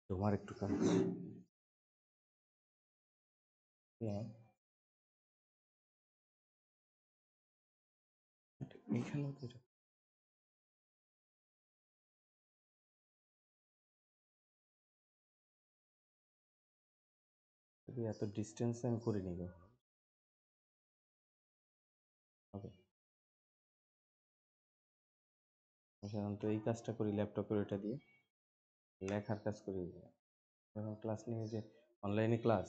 তোমার একটু কাজ এইখানে এত ডিস্টেন্স আমি করিনি কখনো। ওকে, সাধারণত এই কাজটা করি ল্যাপটপের ওইটা দিয়ে, লেখার কাজ করি যখন ক্লাস নিয়ে যে অনলাইনে ক্লাস,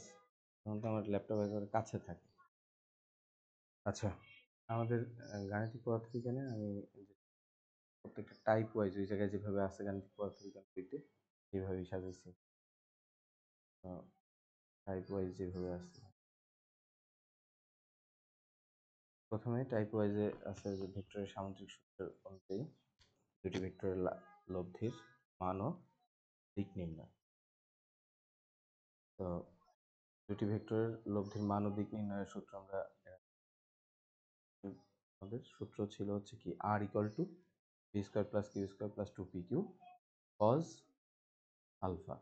তখন তো আমার ল্যাপটপ একেবারে কাছে থাকে। আচ্ছা, আমাদের গাণিতিক পদার্থবিজ্ঞানে আমি প্রত্যেকটা টাইপ ওয়াইজ ওই জায়গায় যেভাবে আছে গাণিতিক পদার্থবিজ্ঞান বইতে সেইভাবেই সাজাইছি। টাইপ ওয়াইজ যেভাবে আছে, প্রথমে টাইপ ওয়াইজে আছে যে ভেক্টরের সামুদ্রিক সূত্রের অনুযায়ী দুটি ভেক্টরের লব্ধির মান ও দিক নির্ণয়। তো দুটি ভেক্টরের লব্ধির মান ও দিক নির্ণয়ের সূত্র আমরা, আমাদের সূত্র ছিল হচ্ছে কি r equal to P square plus Q square plus 2pq cos alpha,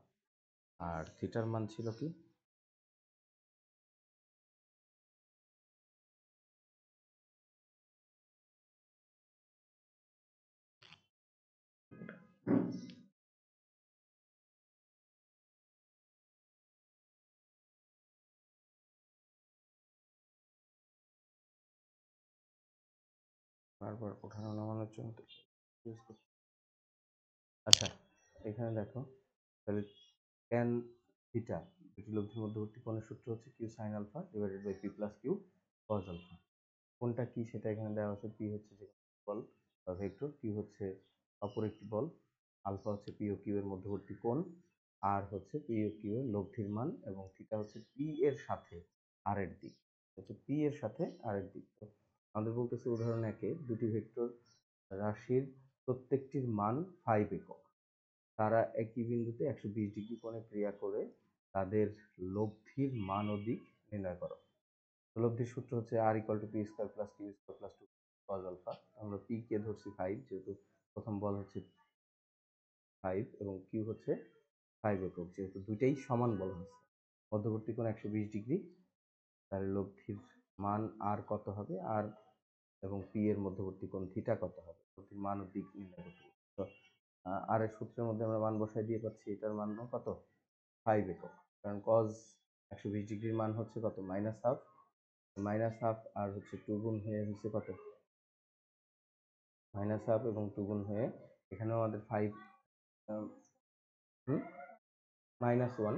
আর থিটার মান ছিল কি বারবার ওঠানো নামানোর জন্য ইউজ করতে। আচ্ছা, এখানে দেখো তাহলে ট্যান থিটা দুটি লব্ধির মধ্যবর্তী কোণের সূত্র হচ্ছে Q sine alpha divided by P plus Q cos alpha. কোনটা কি সেটা এখানে দেওয়া আছে। পি হচ্ছে যে বল বা ভেক্টর, কিউ হচ্ছে অপর একটি বল, আলফা হচ্ছে পি ও কিউ এর মধ্যবর্তী কোণ, আর হচ্ছে পি ও কিউ এর লব্ধির মান, এবং থিটা হচ্ছে পি এর সাথে আর এর দিক, হচ্ছে পি এর সাথে আর এর দিক। আমাদের বলতেছে উদাহরণ একে দুটি ভেক্টর রাশির প্রত্যেকটির মান 5 একক, তারা একই বিন্দুতে 120 ডিগ্রি কোণে ক্রিয়া করে তাদের লব্ধির মান ও দিক নির্ণয় করো। লব্ধির সূত্র হচ্ছে r equal to P square plus Q square plus 2 cos alpha. আমরা পি কে ধরছি 5, যেহেতু প্রথম বল হচ্ছে 5 এবং কিউ হচ্ছে 5 একক, যেহেতু দুইটাই সমান বলা হচ্ছে। মধ্যবর্তী কোণ 120 ডিগ্রি, তার লব্ধির মান আর কত হবে, আর এবং পি এর মধ্যবর্তী কোণ থিটা কত হবে, লব্ধির মান ও দিক নির্ণয় করতে হবে। তো আর এর সূত্রের মধ্যে আমরা মান বসাই দিয়ে পাচ্ছি এটার মান কত 5 একক, কারণ কজ 120 ডিগ্রির মান হচ্ছে কত মাইনাস হাফ, মাইনাস হাফ আর হচ্ছে 2 গুণ হয়ে হচ্ছে কত মাইনাস হাফ এবং 2 গুণ হয়ে এখানেও আমাদের 5 মাইনাস 1,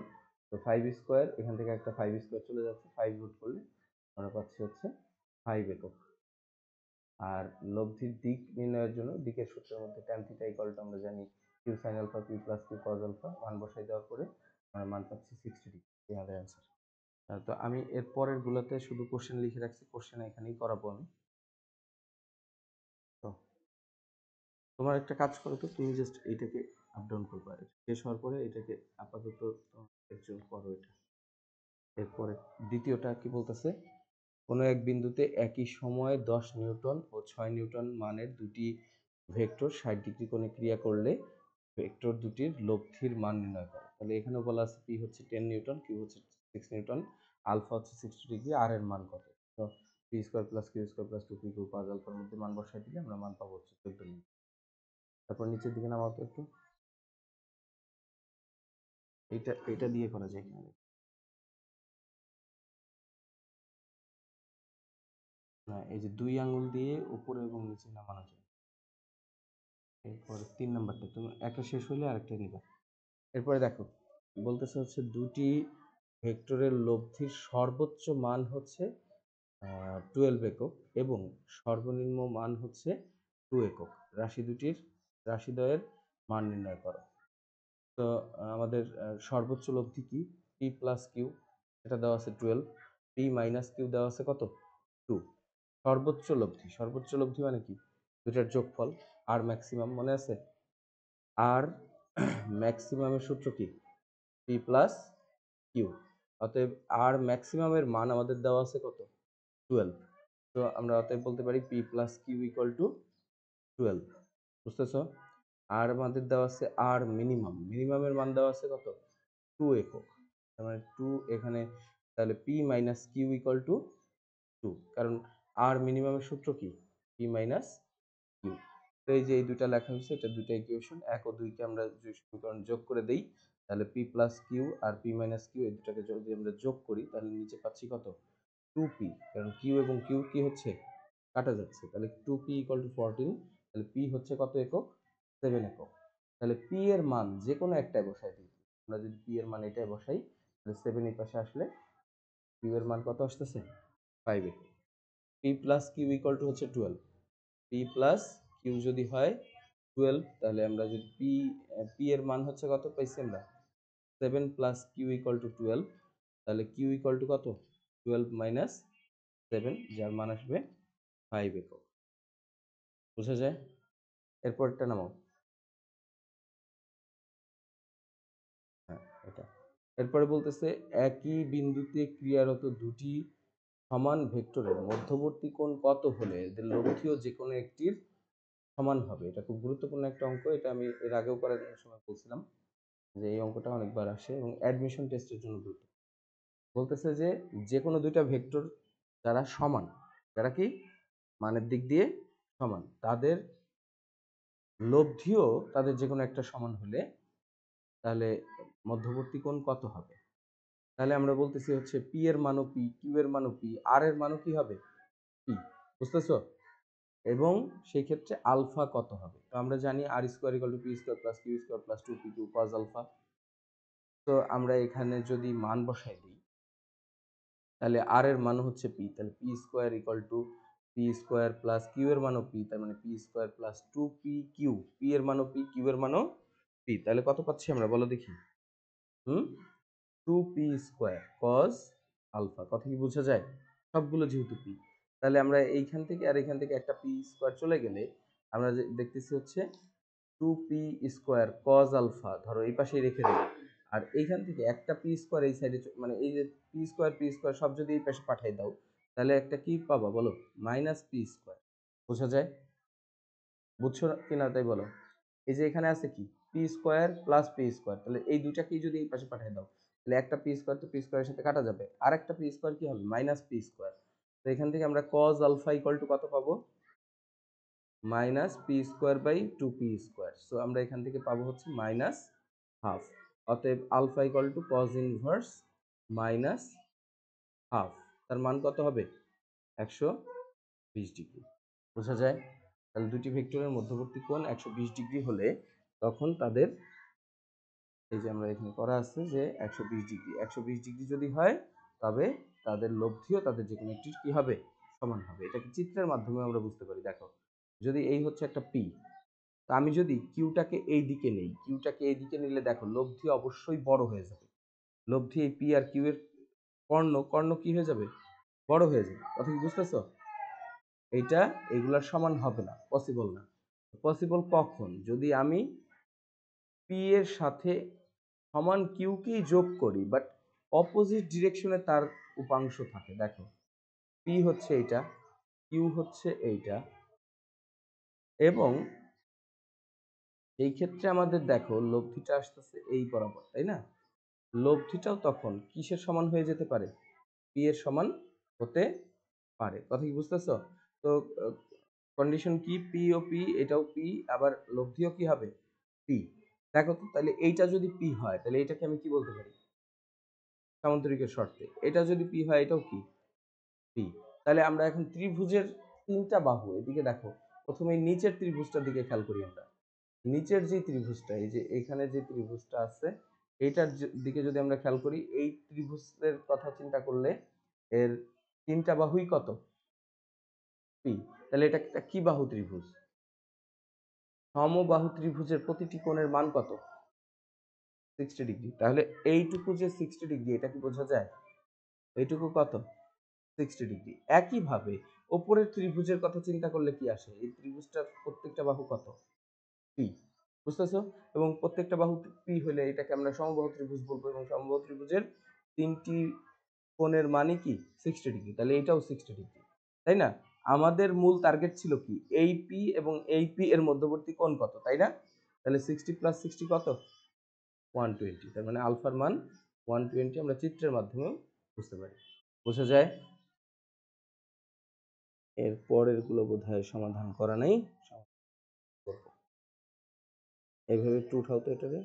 তো 5 স্কোয়ার, এখান থেকে একটা 5 স্কোয়ার চলে যাচ্ছে, 5 রুট করলে আমরা পাচ্ছি হচ্ছে 5 একক। আর লব্ধির দিক নির্ণয়ের জন্য দিকের সূত্রের মধ্যে tan থিটা ইকুয়াল টু আমরা জানি Q sine alpha P plus Q cos alpha, মান বসাই দেওয়ার পরে আমরা মান পাচ্ছি 60 ডিগ্রি, এই আমাদের অ্যান্সার। তো আমি এর পরের গুলোতে শুধু কোশ্চেন লিখে রাখছি, কোশ্চেন এখানেই করাবো আমি। তো তোমার একটা কাজ করো তো, তুমি জাস্ট এইটাকে আপ ডাউন করবে, শেষ হওয়ার পরে এটাকে আপাতত একজন করো এটা। এরপরে দ্বিতীয়টা কি বলতেছে, কোনো এক বিন্দুতে একই সময়ে 10 নিউটন ও 6 নিউটন মানের দুটি ভেক্টর 60 ডিগ্রি কোণে ক্রিয়া করলে ভেক্টর দুটির লব্ধির মান নির্ণয় করো। তাহলে এখানেও বলা আছে পি হচ্ছে 10 নিউটন, কিউ হচ্ছে 6 নিউটন, আলফা হচ্ছে 60 ডিগ্রি, আর এর মান কত। তো P square plus Q square plus 2 P Q cos আলফার মধ্যে মান বসাই দিলে আমরা মান পাবো হচ্ছে 14 নিউটন। তারপর নিচের দিকে নামাও তো একটু, এটা দিয়ে করা যায় কিনা। হ্যাঁ, এই যে 2 আঙ্গুল দিয়ে উপরে এবং নিচে নামানো যায়। এরপর 3 নাম্বারটা তুমি একটা শেষ হইলে আরেকটা নিবা। এরপরে দেখো বলতেছে হচ্ছে দুটি ভেক্টরের লব্ধির সর্বোচ্চ মান হচ্ছে 12 একক এবং সর্বনিম্ন মান হচ্ছে 2 একক, রাশিদ্বয়ের মান নির্ণয় করো। তো আমাদের সর্বোচ্চ লব্ধি কি, পি প্লাস কিউ, এটা দেওয়া আছে 12, পি মাইনাস কিউ দেওয়া আছে কত 2। সর্বোচ্চ লব্ধি মানে কি, দুটার যোগফল। আর ম্যাক্সিমাম মনে আছে, আর ম্যাক্সিমামের সূত্র কি পি প্লাস কিউ। অতএব আর ম্যাক্সিমামের মান আমাদের দেওয়া আছে কত? 12। তো আমরা অতএব বলতে পারি P plus Q equal to 12। বুঝতেছো? আর আমাদের দেওয়া আছে আর মিনিমাম, মিনিমামের মান দেওয়া আছে কত? 2 একক। তার মানে 2 এখানে, তাহলে P minus Q equal to 2, কারণ আর মিনিমামের সূত্র কি? P minus Q. তো এই যে এই দুইটা লেখা হয়েছে, এটা দুইটা ইকুয়েশন, 1 ও 2 কে আমরা দুই সমীকরণ যোগ করে দেই, তাহলে P plus Q R P minus Q এই দুটাকে যদি আমরা যোগ করি তাহলে নিচে পাচ্ছি কত? 2p, কারণ কিউ এবং কিউ কি হচ্ছে? কাটা যাচ্ছে। তাহলে 2p ইকুয়াল টু 14। তাহলে p হচ্ছে কত একক? 7 একক। তাহলে p এর মান যে কোনো একটাই বসাই দিই। আমরা যদি p এর মান এটাই বসাই তাহলে 7 এই পাশে আসলে q এর মান কত আসতেছে? 5 একক। p plus Q equal to হচ্ছে 12। p প্লাস কিউ যদি হয় 12, তাহলে আমরা যদি p এর মান হচ্ছে কত পাইছি আমরা? 7 প্লাস কিউ ইকুয়াল টু 12। তাহলে কিউ ইকুয়াল টু কত? 12 মাইনাস 7, যার মান আসবে 5 একক। বুঝা যায়? এরপরটা নামাও। হ্যাঁ, এটা। এরপরে বলতেছে একই বিন্দুতে ক্রিয়ারত দুটি সমান ভেক্টরের মধ্যবর্তী কোণ কত হলে এদের লব্ধিও যে কোনো একটির সমান হবে। এটা খুব গুরুত্বপূর্ণ একটা অঙ্ক। এটা আমি এর আগেও করার সময় বলছিলাম যে এই অঙ্কটা অনেকবার আসে এবং অ্যাডমিশন টেস্টের জন্য গুরুত্বপূর্ণ। বলতেছে যে যে কোনো দুইটা ভেক্টর যারা সমান, যারা কি মানের দিক দিয়ে সমান, তাদের লব্ধিও তাদের যে কোনো একটা সমান হলে তাহলে মধ্যবর্তী কোণ কত হবে? তাহলে আমরা বলতেছি হচ্ছে পি এর মানও পি, কিউ এর মানও পি, আর এর মানও কি হবে? পি। বুঝতেছো? এবং সেই ক্ষেত্রে আলফা কত হবে? তো আমরা জানি r square equal to P square plus Q square plus 2p q cos alpha. তো আমরা এখানে যদি মান বসাই দিই তাহলে আর এর মান হচ্ছে পি, তাহলে P square equal to P square plus Q এর মানও পি, তার মানে P square plus 2p Q. P এর মানও পি, কিউ এর মানও পি, তাহলে কত পাচ্ছি আমরা বলো দেখি? 2p square cos alpha. কথা কি বোঝা যায়? সবগুলো যেহেতু পি, তাহলে আমরা এইখান থেকে আর এখান থেকে একটা পি স্কোয়ার চলে গেলে আমরা দেখতেছি হচ্ছে 2p স্কোয়ার কজ আলফা, ধরো এই পাশেই রেখে দিই, আর এইখান থেকে একটা পি স্কোয়ার এই সাইডে, মানে এই যে পি স্কোয়ার সব যদি এই পাশে পাঠিয়ে দাও তাহলে একটা কি পাবা বলো? Minus P square. বোঝা যায়? বুঝছো কিনা তাই বলো। এই যে এখানে আছে কি P square plus P square, তাহলে এই দুইটাকেই যদি এই পাশে পাঠিয়ে দাও তাহলে একটা পি স্কোয়ার তো পি স্কোয়ারের সাথে কাটা যাবে, আর একটা পি স্কোয়ার কি হবে? Minus P square. তো এখান থেকে আমরা কজ আলফা ইকুয়াল টু কত পাবো? Minus P square by 2p square. So আমরা এখান থেকে পাবো হচ্ছে মাইনাস হাফ। অতএব alpha equal to cos inverse minus half, তার মান কত হবে? 120 ডিগ্রি। বোঝা যায়? তাহলে দুটি ভেক্টরের মধ্যবর্তী কোণ 120 ডিগ্রি হলে তখন তাদের, এই যে আমরা এখানে করা আছে যে 120 ডিগ্রি, 120 ডিগ্রি যদি হয় তবে তাদের লব্ধিও তাদের যে কোনো একটির কি হবে? সমান হবে। এটাকে চিত্রের মাধ্যমে আমরা বুঝতে পারি। দেখো, যদি এই হচ্ছে একটা পি, তো আমি যদি কিউটাকে এই দিকে নেই, কিউটাকে এই দিকে নিলে দেখো লব্ধি অবশ্যই বড় হয়ে যাবে। লব্ধি এই পি আর কিউ এর কর্ণ, কর্ণ কি হয়ে যাবে? বড় হয়ে যাবে। কথা কি বুঝতেছো? এইটা এগুলার সমান হবে না, পসিবল না। পসিবল কখন? যদি আমি পি এর সাথে সমান কিউকেই যোগ করি বাট অপোজিট ডিরেকশনে তার উপাংশ থাকে। দেখো, পি হচ্ছে এইটা, কিউ হচ্ছে এইটা, এবং এই ক্ষেত্রে আমাদের দেখো লব্ধিটা আসতেছে এই বরাবর, তাই না? লব্ধিটাও তখন কিসের সমান হয়ে যেতে পারে? পি এর সমান হতে পারে। কথা কি বুঝতেছো? তো কন্ডিশন কি? পি ও পি, এটাও পি, আবার লব্ধিও কি হবে? পি। দেখো তো, তাহলে এইটা যদি পি হয় তাহলে এটাকে আমি কি বলতে পারি? সামান্তরিকের শর্তে এটা যদি পি হয় এটাও কি? পি। তাহলে আমরা এখন ত্রিভুজের তিনটা বাহু, এদিকে দেখো, প্রথমে নিচের ত্রিভুজটার দিকে খেয়াল করি আমরা। নিচের যে ত্রিভুজটা, এই যে এখানে যে ত্রিভুজটা আছে এইটার দিকে যদি আমরা খেয়াল করি, এই ত্রিভুজের কথা চিন্তা করলে এর তিনটা বাহুই কত? পি। তাহলে এটা একটা কি বাহু ত্রিভুজ? সমবাহু ত্রিভুজের প্রতিটি কোণের মান কত? 60 ডিগ্রি। তাহলে এইটুকু যে 60 ডিগ্রি, এটা কি বোঝা যায়? এইটুকু কত? 60 ডিগ্রি। একইভাবে উপরের ত্রিভুজের কথা চিন্তা করলে কি আসে? এই ত্রিভুজটার প্রত্যেকটা বাহু কত? পি। বুঝতেছো? এবং প্রত্যেকটা বাহু পি হলে এটাকে আমরা সমবাহু ত্রিভুজ বলবো, এবং সমবাহু ত্রিভুজের তিনটি কোণের মানে কি 60 ডিগ্রি, তাহলে এটাও 60 ডিগ্রি, তাই না? আমাদের মূল টার্গেট ছিল কি এই পি এবং এই পি এর মধ্যবর্তী কোণ কত, তাই না? তাহলে 60 + 60 কত 120, তার মানে আলফার মান 120 আমরা চিত্রের মাধ্যমে বুঝতে পারি। বোঝা যায়? এর পরের গুলো বোধহয় সমাধান করা নাই, এইভাবে একটু উঠাও তো এটাকে,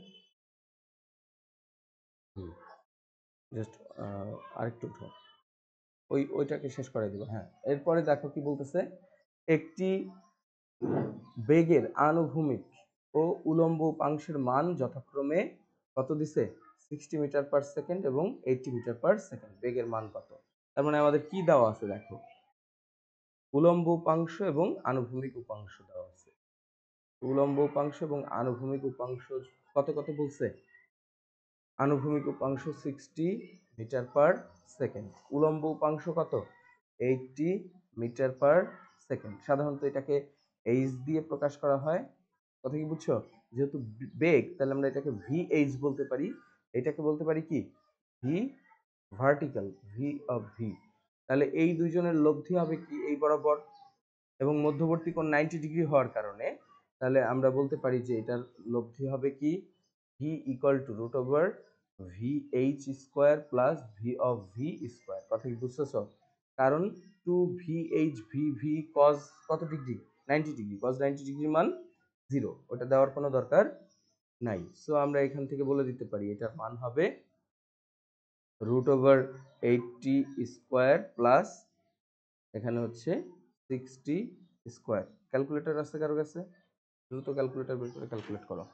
জাস্ট আরেকটু উঠাও, ওইটাকে শেষ করে দিব। হ্যাঁ, এরপরে দেখো কি বলতেছে, একটি বেগের আনুভূমিক ও উলম্ব উপাংশের মান যথাক্রমে কত দিছে 60 মিটার পার সেকেন্ড এবং 80 মিটার পার সেকেন্ড। বেগের মান কত, তার মানে আমাদের কি দেওয়া আছে দেখো, উলম্ব উপাংশ এবং আনুভূমিক উপাংশ দেওয়া আছে। উলম্ব উপাংশ এবং আনুভূমিক উপাংশ কত কত বলছে, আনুভূমিক উপাংশ 60 মিটার পার সেকেন্ড, উলম্ব উপাংশ কত 80 মিটার পার সেকেন্ড। সাধারণত এটাকে এইচ দিয়ে প্রকাশ করা হয়, কথা কি বুঝছো? যেহেতু বেগ, তাহলে আমরা এটাকে ভিএইচ বলতে পারি, এটাকে বলতে পারি কি V vertical, V of V. তাহলে এই দুইজনের লব্ধি হবে কি এই বরাবর, এবং মধ্যবর্তী কোণ 90 ডিগ্রি হওয়ার কারণে তাহলে আমরা বলতে পারি যে এটার লব্ধি হবে কি V equal to root over V H square plus V of V square. কথা কি বুঝতেছ? কারণ to V H V V cos কত ডিগ্রি 90 ডিগ্রি, কজ 90 ডিগ্রির মান 0, ওটা দেওয়ার কোনো দরকার নাই। সো আমরা এখান থেকে বলে দিতে পারি এটার মান হবে রুট ওভার 80 স্কোয়ার প্লাস এখানে হচ্ছে 60 স্কোয়ার। ক্যালকুলেটর আছে কারো কাছে? দ্রুত ক্যালকুলেটর বের করে ক্যালকুলেট করো।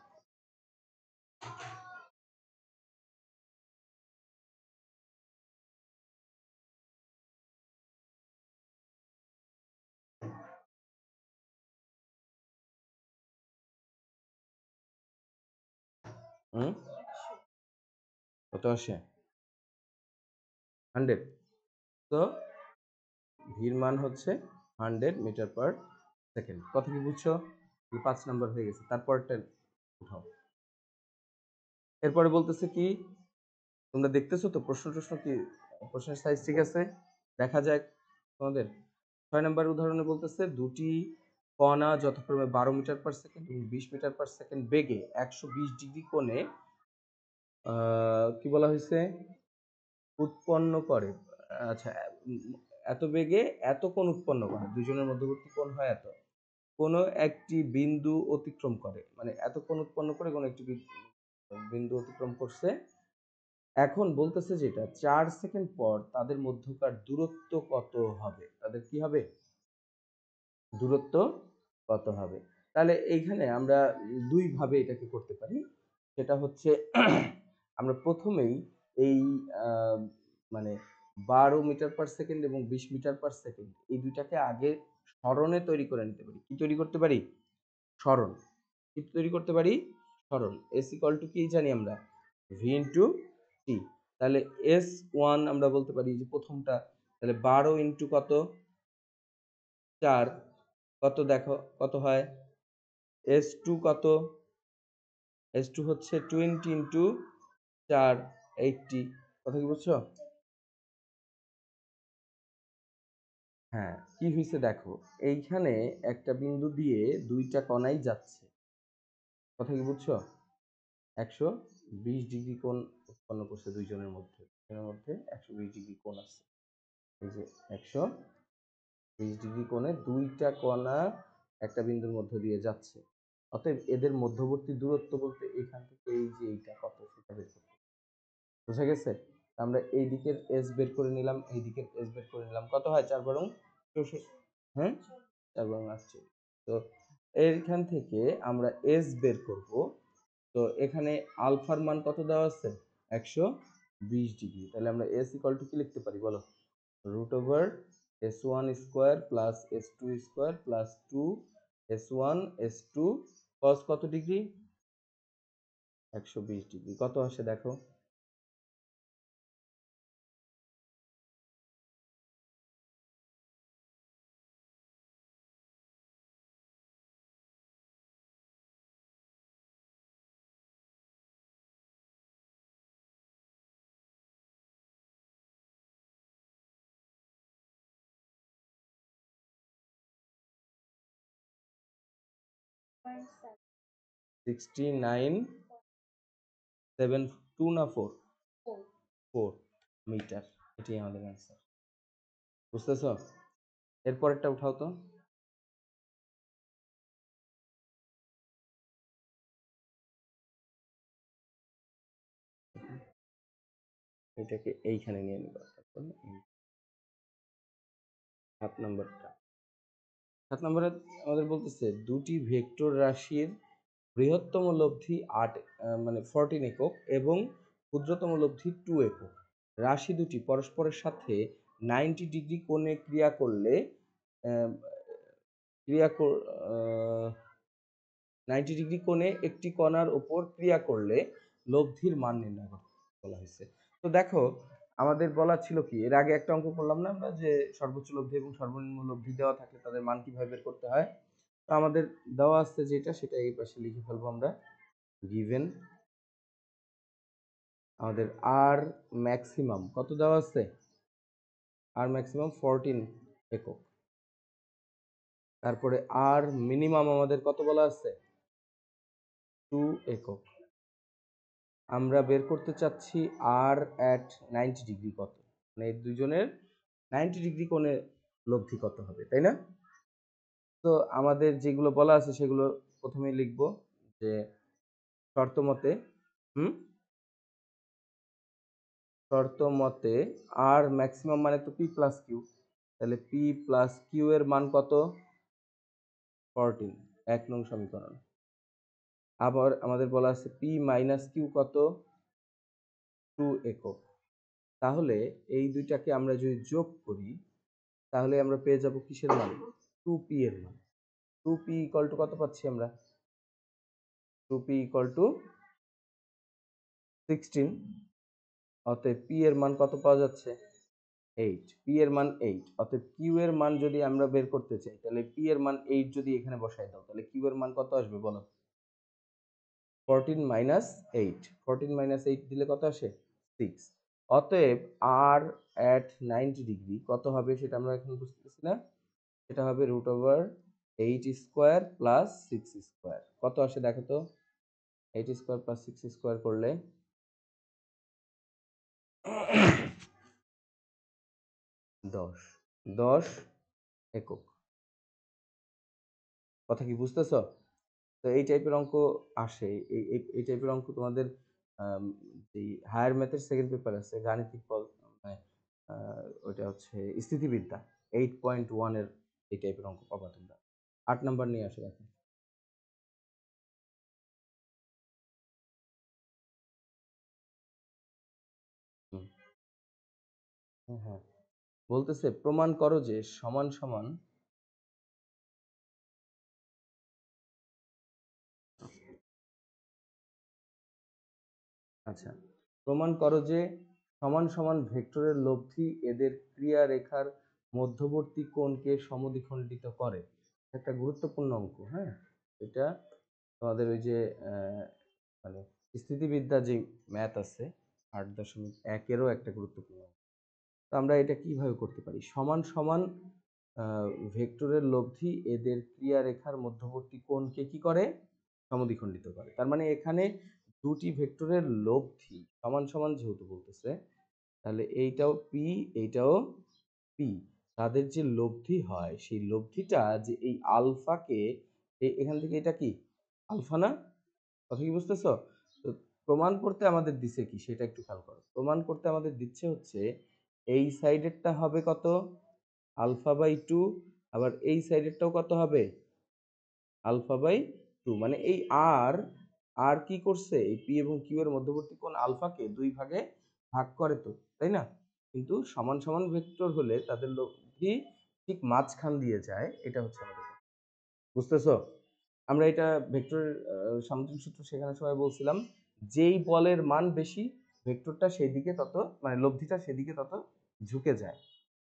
কত আসে 100। তো ভির মান হচ্ছে 100 মিটার পার সেকেন্ড। কথা কি বুঝছো? 5 নাম্বার হয়ে গেছে, তারপরটা উঠাও। এরপরে বলতেছে কি, তোমরা দেখতেছো তো প্রশ্ন কি, প্রশ্নের সাইজ ঠিক আছে, দেখা যাক তোমাদের। 6 নাম্বার উদাহরণে বলতেছে দুটি কণা যথাক্রমে 12 মিটার পার সেকেন্ড এবং 20 মিটার পার সেকেন্ড বেগে 120 ডিগ্রি কোণে কি বলা হয়েছে উৎপন্ন করে। আচ্ছা, এত বেগে এত কোণ উৎপন্ন করে, দুজনের মধ্যবর্তী কোণ হয় এত, কোনো একটি বিন্দু অতিক্রম করে, মানে এত কোণ উৎপন্ন করে কোনো একটি বিন্দু অতিক্রম করছে। এখন বলতেছে যেটা 4 সেকেন্ড পর তাদের মধ্যকার দূরত্ব কত হবে, তাদের কি হবে দূরত্ব কত হবে। তাহলে এইখানে আমরা দুই ভাবে এটাকে করতে পারি। সেটা হচ্ছে আমরা প্রথমেই এই মানে 12 মিটার পার সেকেন্ড এবং 20 মিটার পার সেকেন্ড এই দুইটাকে আগে সরণে তৈরি করে নিতে পারি। কি তৈরি করতে পারি? সরণ। কি তৈরি করতে পারি? সরণ। এস ইকুয়াল টু কি জানি আমরা ভি ইন্টু টি। তাহলে এস ওয়ান আমরা বলতে পারি যে প্রথমটা, তাহলে 12 ইন্টু কত 4 কত দেখো কত হয়, এস টু কত, এস টু হচ্ছে 20 ইন্টু 4 80। কথা কি বুঝছো? হ্যাঁ, কি হয়েছে দেখো, এইখানে একটা বিন্দু দিয়ে দুইটা কণাই যাচ্ছে। কথা কি বুঝছো? 120 ডিগ্রি কোণ উৎপন্ন করছে দুইজনের মধ্যে, দুজনের মধ্যে 120 ডিগ্রি কোণ আছে। এই যে 120 ডিগ্রি কোণে দুইটা কণা একটা বিন্দুর মধ্য দিয়ে যাচ্ছে। অতএব এদের মধ্যবর্তী দূরত্ব বলতে এখান থেকে এই যে এইটা কত সেটা বের করতে, বুঝা গেছে? আমরা এই দিকের এস বের করে নিলাম, এই দিকের এস বের করে নিলাম, কত হয় 4 বারং 64, হ্যাঁ 4 বারং 48। তো এইখান থেকে আমরা এস বের করব। তো এখানে আলফার মান কত দেওয়া আছে 120 ডিগ্রি। তাহলে আমরা এস ইকুয়াল টু কি লিখতে পারি বলো, root over S one square plus S two square plus 2 S one S two cos কত ডিগ্রি 120 ডিগ্রি। কত আসে দেখো? 6972 না 4 4 মিটার, এটাই আমাদের অ্যান্সার। বুঝতেছো? এরপরেরটা উঠাও তো। এটাকে এইখানে নিয়ে নিবা, তারপরে 7 নম্বরটা। 7 নম্বরে আমাদের বলতেছে দুটি ভেক্টর রাশির বৃহত্তম লব্ধি 8 মানে 14 একক এবং ক্ষুদ্রতম লব্ধি 2 একক। রাশি দুটি পরস্পরের সাথে 90 ডিগ্রি কোণে ক্রিয়া করলে আহ, ক্রিয়া 90 ডিগ্রি কোণে একটি কণার উপর ক্রিয়া করলে লব্ধির মান নির্ণয় করতে বলা হয়েছে। তো দেখো, আমাদের বলা ছিল কি, এর আগে একটা অঙ্ক করলাম না আমরা, যে সর্বোচ্চ লব্ধি এবং সর্বনিম্ন লব্ধি দেওয়া থাকলে তাদের মান কিভাবে বের করতে হয়। তো আমাদের দেওয়া আছে যেটা, সেটা এই পাশে লিখে ফেলবো আমরা। গিভেন আমাদের আর ম্যাক্সিমাম কত দেওয়া আছে? আর ম্যাক্সিমাম 14 একক। তারপরে আর মিনিমাম আমাদের কত বলা আছে? 2 একক। আমরা বের করতে চাচ্ছি আর অ্যাট 90 ডিগ্রি কত, মানে এই দুজনের 90 ডিগ্রি কোণে লব্ধি কত হবে, তাই না? তো আমাদের যেগুলো বলা আছে সেগুলো প্রথমেই লিখব, যে শর্ত মতে শর্ত মতে আর ম্যাক্সিমাম মানে তো পি প্লাস কিউ, তাহলে পি প্লাস কিউ এর মান কত? 14, 1 নং সমীকরণ। আবার আমাদের বলা আছে পি মাইনাস কিউ কত? 2 একক। তাহলে এই দুইটাকে আমরা যদি যোগ করি তাহলে আমরা পেয়ে যাব কিসের মান? 2p এর মান। 2p ইকুয়াল টু কত পাচ্ছি আমরা? 2p equal to 16। অতএব p এর মান কত পাওয়া যাচ্ছে? 8। p এর মান 8। অতএব q এর মান যদি আমরা বের করতে চাই তাহলে p এর মান 8 যদি এখানে বসাই দাও তাহলে q এর মান কত আসবে বলো? 14 মাইনাস 8। 14 মাইনাস 8 দিলে কত আসে? 6। অতএব r at 90 ডিগ্রি কত হবে সেটা আমরা এখন বুঝতেছি না। এটা হবে √8 স্কোয়ার প্লাস 6 স্কোয়ার। কত আসে দেখো তো? 8 স্কোয়ার প্লাস 6 স্কোয়ার করলে 10 একক। কথা কি বুঝতেছো? তো এই টাইপের অঙ্ক আসে, এই টাইপের অঙ্ক তোমাদের এই হায়ার ম্যাথের সেকেন্ড পেপার আছে, গাণিতিক মানে ওইটা হচ্ছে স্থিতিবিদ্যা 8.1 এর এই টাইপের অঙ্ক পাবা তোমরা। 8 নাম্বার নিয়ে আসে দেখো। হ্যাঁ হ্যাঁ, বলতেছে প্রমাণ করো যে সমান সমান আচ্ছা, প্রমাণ করো যে সমান সমান ভেক্টরের লব্ধি এদের ক্রিয়া রেখার মধ্যবর্তী কোণকে সমদ্বিখণ্ডিত করে। একটা গুরুত্বপূর্ণ অঙ্ক। হ্যাঁ, এটা তোমাদের ওই যে মানে স্থিতিবিদ্যা যে ম্যাথ আছে 8.1-এরও একটা গুরুত্বপূর্ণ অঙ্ক। তো আমরা এটা কিভাবে করতে পারি? সমান সমান ভেক্টরের লব্ধি এদের ক্রিয়া রেখার মধ্যবর্তী কোণকে কি করে? সমদ্বিখণ্ডিত করে। তার মানে এখানে দুটি ভেক্টরের লব্ধি সমান সমান যেহেতু বলতেছে, তাহলে এইটাও পি, এইটাও পি, তাদের যে লব্ধি হয় সেই লব্ধিটা যে এই আলফাকে, এখান থেকে এটা কি আলফা না? কথা কি বুঝতেছো? তো প্রমাণ করতে আমাদের দিছে কি সেটা একটু খেয়াল করো। প্রমাণ করতে আমাদের দিচ্ছে হচ্ছে এই সাইডেরটা হবে কত? Alpha by 2। আবার এই সাইডেরটাও কত হবে? Alpha by 2। মানে এই আর আর কি করছে? এই পি এবং কিউ এর মধ্যবর্তী কোণ আলফাকে 2 ভাগে ভাগ করে তো, তাই না? কিন্তু সমান সমান ভেক্টর হলে তাদের লব্ধি ঠিক মাঝখান দিয়ে যায়, এটা হচ্ছে আমাদের কথা। বুঝতেছো? আমরা এটা ভেক্টরের সামুদ্রিক সূত্র শেখানোর সময় বলছিলাম, যেই বলের মান বেশি ভেক্টরটা সেই দিকে তত, মানে লব্ধিটা সেদিকে তত ঝুঁকে যায়।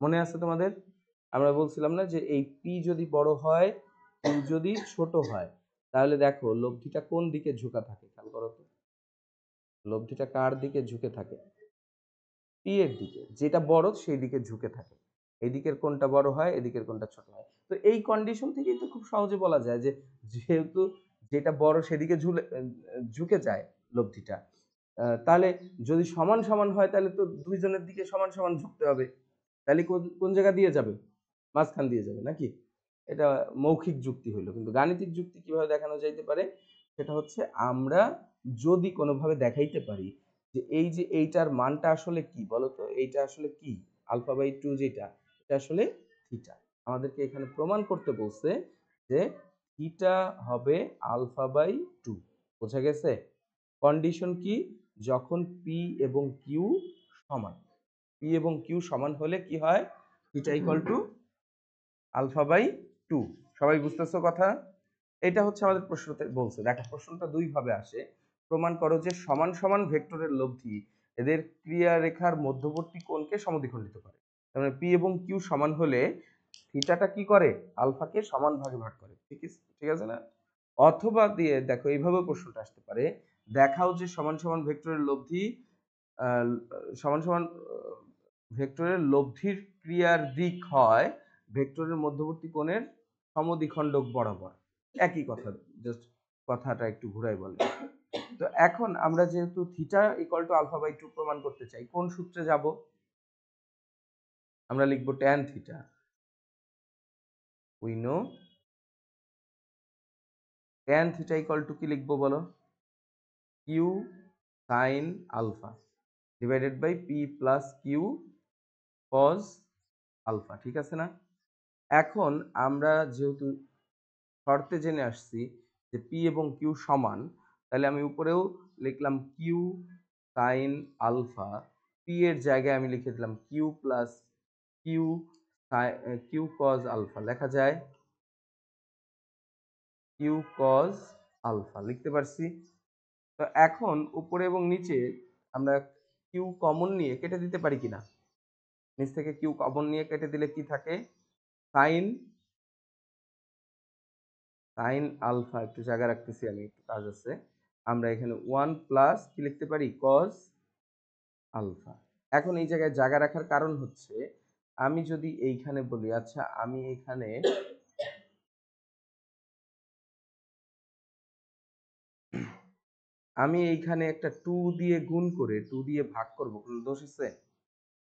মনে আছে তোমাদের? আমরা বলছিলাম না যে এই পি যদি বড় হয়, কিউ যদি ছোট হয়, তাহলে দেখো লব্ধিটা কোন দিকে ঝুঁকা থাকে, খেয়াল করো তো। লব্ধিটা কার দিকে ঝুঁকে থাকে? পি এর দিকে, যেটা বড় সেই দিকে ঝুঁকে থাকে। এদিকের কোণটা বড় হয়, এদিকের কোণটা ছোট হয়। তো এই কন্ডিশন থেকেই তো খুব সহজে বলা যায় যে যেহেতু যেটা বড় সেদিকে ঝুঁকে যায় লব্ধিটা, তাহলে যদি সমান সমান হয় তাহলে তো দুইজনের দিকে সমান সমান ঝুঁকতে হবে। তাহলে কোন কোন জায়গা দিয়ে যাবে? মাঝখান দিয়ে যাবে নাকি? এটা মৌখিক যুক্তি হইলো। কিন্তু গাণিতিক যুক্তি কিভাবে দেখানো যাইতে পারে? সেটা হচ্ছে আমরা যদি কোনোভাবে দেখাইতে পারি যে এই যে এইটার মানটা আসলে কি বলতো? এইটা আসলে কি? আলফা বাই 2 যেটা, এটা আসলে থিটা। আমাদেরকে এখানে প্রমাণ করতে বলছে যে থিটা হবে আলফা বাই 2। বোঝা গেছে? কন্ডিশন কি? যখন পি এবং কিউ সমান। পি এবং কিউ সমান হলে কি হয়? Theta equal to alpha by 2। সবাই বুঝতেছো কথা? এটা হচ্ছে আমাদের প্রশ্নতে বলছে। দেখো প্রশ্নটা দুই ভাবে আসে। প্রমাণ করো যে সমান সমান ভেক্টরের লব্ধি এদের ক্রিয়া রেখার মধ্যবর্তী কোণকে সমদ্বিখণ্ডিত করে। তার মানে পি এবং কিউ সমান হলে থিটাটা কি করে? আলফাকে সমান ভাগে ভাগ করে। ঠিক আছে না? অথবা দিয়ে দেখো এইভাবে প্রশ্নটা আসতে পারে, দেখাও যে সমান সমান ভেক্টরের লব্ধি সমান সমান ভেক্টরের লব্ধির ক্রিয়ার দিক হয় ভেক্টরের মধ্যবর্তী কোণের সমদ্বিখণ্ডক বরাবর। একই কথা, জাস্ট কথাটা একটু ঘুরাই বলে। তো এখন আমরা যেহেতু theta equal to alpha by 2 প্রমাণ করতে চাই, কোন সূত্রে যাব? আমরা লিখব tan theta. We know tan theta equal to কি লিখবো বলো? q sin alpha divided by p plus q cos alpha. ঠিক আছে না? এখন আমরা যেহেতু শর্তে জেনে আসছি যে পি এবং কিউ সমান, তাহলে আমি উপরেও লিখলাম কিউ সাইন আলফা, পি এর জায়গায় আমি লিখে দিলাম Q plus Q Q cos alpha. লেখা যায় কিউ কজ আলফা, লিখতে পারছি। তো এখন উপরে এবং নিচে আমরা কিউ কমন নিয়ে কেটে দিতে পারি কিনা? নিচ থেকে কিউ কমন নিয়ে কেটে দিলে কি থাকে? সাইন সাইন আলফা, একটু জায়গা রাখতেছি আমি, একটু কাজ আছে। আমরা এখানে 1 প্লাস কি লিখতে পারি? Cos alpha. এখন এই জায়গায় জায়গা রাখার কারণ হচ্ছে আমি যদি এইখানে বলি, আচ্ছা আমি এইখানে একটা 2 দিয়ে গুণ করে 2 দিয়ে ভাগ করব, কোনো দোষ আছে?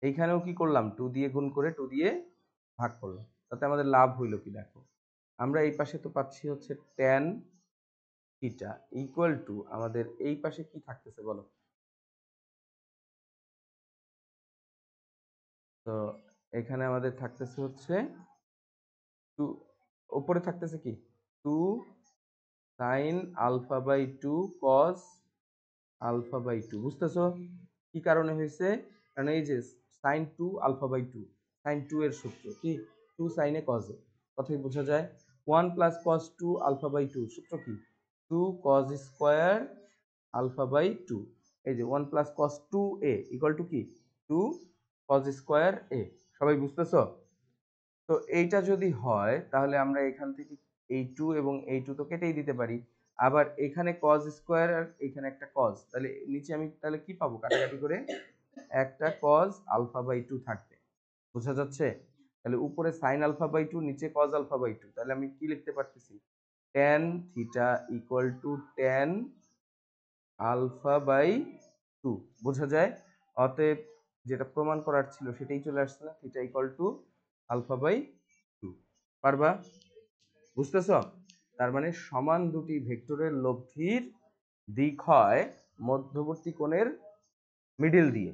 এইখানেও কি করলাম? 2 দিয়ে গুণ করে 2 দিয়ে ভাগ করলাম। তাতে আমাদের লাভ হইল কি দেখো, আমরা এই পাশে তো পাচ্ছি হচ্ছে tan থিটা ইকুয়াল টু আমাদের এই পাশে কি থাকতেছে বলো? তো এখানে আমাদের থাকতেছে হচ্ছে 2, উপরে থাকতেছে কি 2 sine alpha by 2 cos alpha by 2। বুঝতেছো কি কারণে হয়েছে? কারণ এই যে সাইন 2 আলফা বাই 2, সাইন 2 এর সূত্র কি 2 সাইনে কজে, কথাই বোঝা যায়। 1 প্লাস কস 2 আলফা বাই 2 সূত্র কি 2 কজ স্কোয়ার আলফা বাই 2। এই যে 1 plus cos 2 A equal to কি 2 কজ স্কোয়ার এ। সবাই বুঝতেছো? তো এইটা যদি হয় তাহলে আমরা এখান থেকে এই 2 এবং এই 2 তো কেটেই দিতে পারি। আবার এখানে cos স্কয়ার আর এখানে একটা cos, তাহলে নিচে আমি তাহলে কি পাবো কাটাকাটি করে? একটা cos আলফা বাই 2 থাকবে। বোঝা যাচ্ছে? তাহলে উপরে sin আলফা বাই 2, নিচে cos আলফা বাই 2। তাহলে আমি কি লিখতে পারতেছি? tan theta equal to tan alpha by 2। বোঝা যায়? অতএব যেটা প্রমাণ করার ছিল সেটাই চলে আসছে না, theta equal to alpha by 2। পারবা? বুঝতেছ? তার মানে সমান দুটি ভেক্টরের লব্ধির দিক হয় মধ্যবর্তী কোণের মিডিল দিয়ে,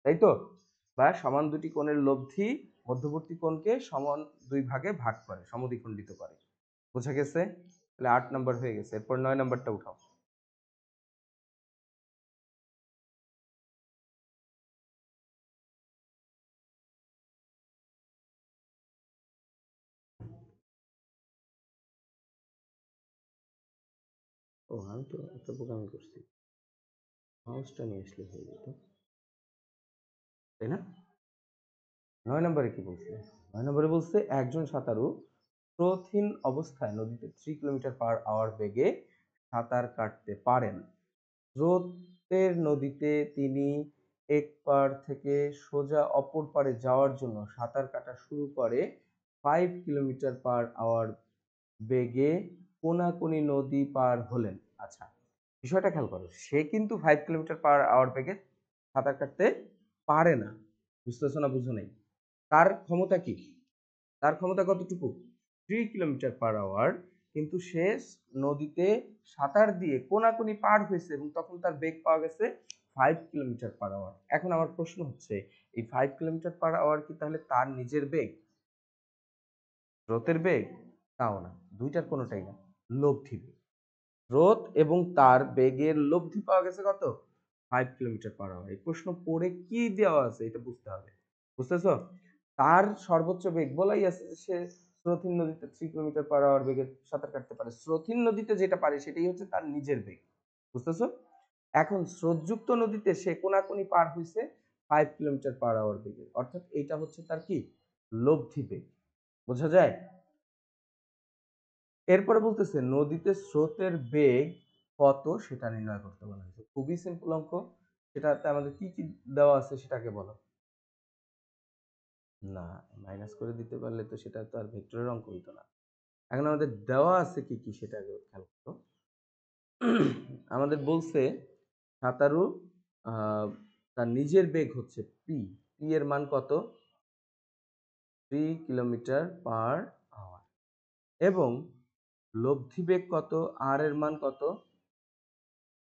তাই তো? বা সমান দুটি কোণের লব্ধি মধ্যবর্তী কোণকে সমান দুই ভাগে ভাগ করে, সমদ্বিখণ্ডিত করে। বোঝা গেছে? তাহলে 8 নাম্বার হয়ে গেছে। এরপর 9 নাম্বারটা উঠাও। ও আমি তো একটা বোকামি করছি, মাউসটা নিয়ে আসলে হয়ে যেত, তাই না? 9 নম্বরে কি বলছে? 9 নম্বরে বলছে একজন সাঁতারু স্রোতহীন অবস্থায় নদীতে 3 কিলোমিটার পার আওয়ার বেগে সাঁতার কাটতে পারেন। স্রোতের নদীতে তিনি এক পাড় থেকে সোজা অপর পাড়ে যাওয়ার জন্য সাঁতার কাটা শুরু করে 5 কিলোমিটার পার আওয়ার বেগে কোনাকুনি নদী পার হলেন। আচ্ছা, বিষয়টা খেয়াল করো, সে কিন্তু 5 কিলোমিটার পার আওয়ার বেগে সাঁতার কাটতে পারে না। বুঝতেছো না? বুঝো নাই? তার ক্ষমতা কি? তার ক্ষমতা কতটুকু? 3 কিলোমিটার পার আওয়ার। কিন্তু সে নদীতে সাঁতার দিয়ে কোনাকুনি পার হয়েছে এবং তখন তার বেগ পাওয়া গেছে 5 কিলোমিটার পার আওয়ার। এখন আমার প্রশ্ন হচ্ছে, এই 5 কিলোমিটার পার আওয়ার কি তাহলে তার নিজের বেগ, স্রোতের বেগ? তাও না, দুইটার কোনোটাই না, লব্ধি বেগ। স্রোত এবং তার বেগের লব্ধি পাওয়া গেছে কত? 5 কিলোমিটার পার আওয়ার। এই প্রশ্ন পড়ে কি দেওয়া আছে এটা বুঝতে হবে। বুঝতেছো? তার সর্বোচ্চ বেগ বলাই আছে যে সে স্রোতহীন নদীতে 3 কিলোমিটার পার আওয়ার বেগে সাঁতার কাটতে পারে। স্রোতহীন নদীতে যেটা পারে সেটাই হচ্ছে তার নিজের বেগ। বুঝতেছো? এখন স্রোতযুক্ত নদীতে সে কোনাকুনি পার হইছে 5 কিলোমিটার পার আওয়ার বেগে, অর্থাৎ এইটা হচ্ছে তার কি? লব্ধি বেগ। বোঝা যায়? এরপরে বলতেছে নদীতে স্রোতের বেগ কত সেটা নির্ণয় করতে বলা হয়েছে। খুবই সিম্পল অঙ্ক। সেটাতে আমাদের কি কি দেওয়া আছে সেটাকে বলো। না, মাইনাস করে দিতে পারলে তো সেটা তো আর ভেক্টরের অঙ্ক হইতো না। এখন আমাদের দেওয়া আছে কি কি সেটা আগে খেয়াল করো। আমাদের বলছে সাঁতারু তার নিজের বেগ হচ্ছে পি। পি এর মান কত? 3 কিলোমিটার পার আওয়ার। এবং লব্ধি বেগ কত? আর এর মান কত?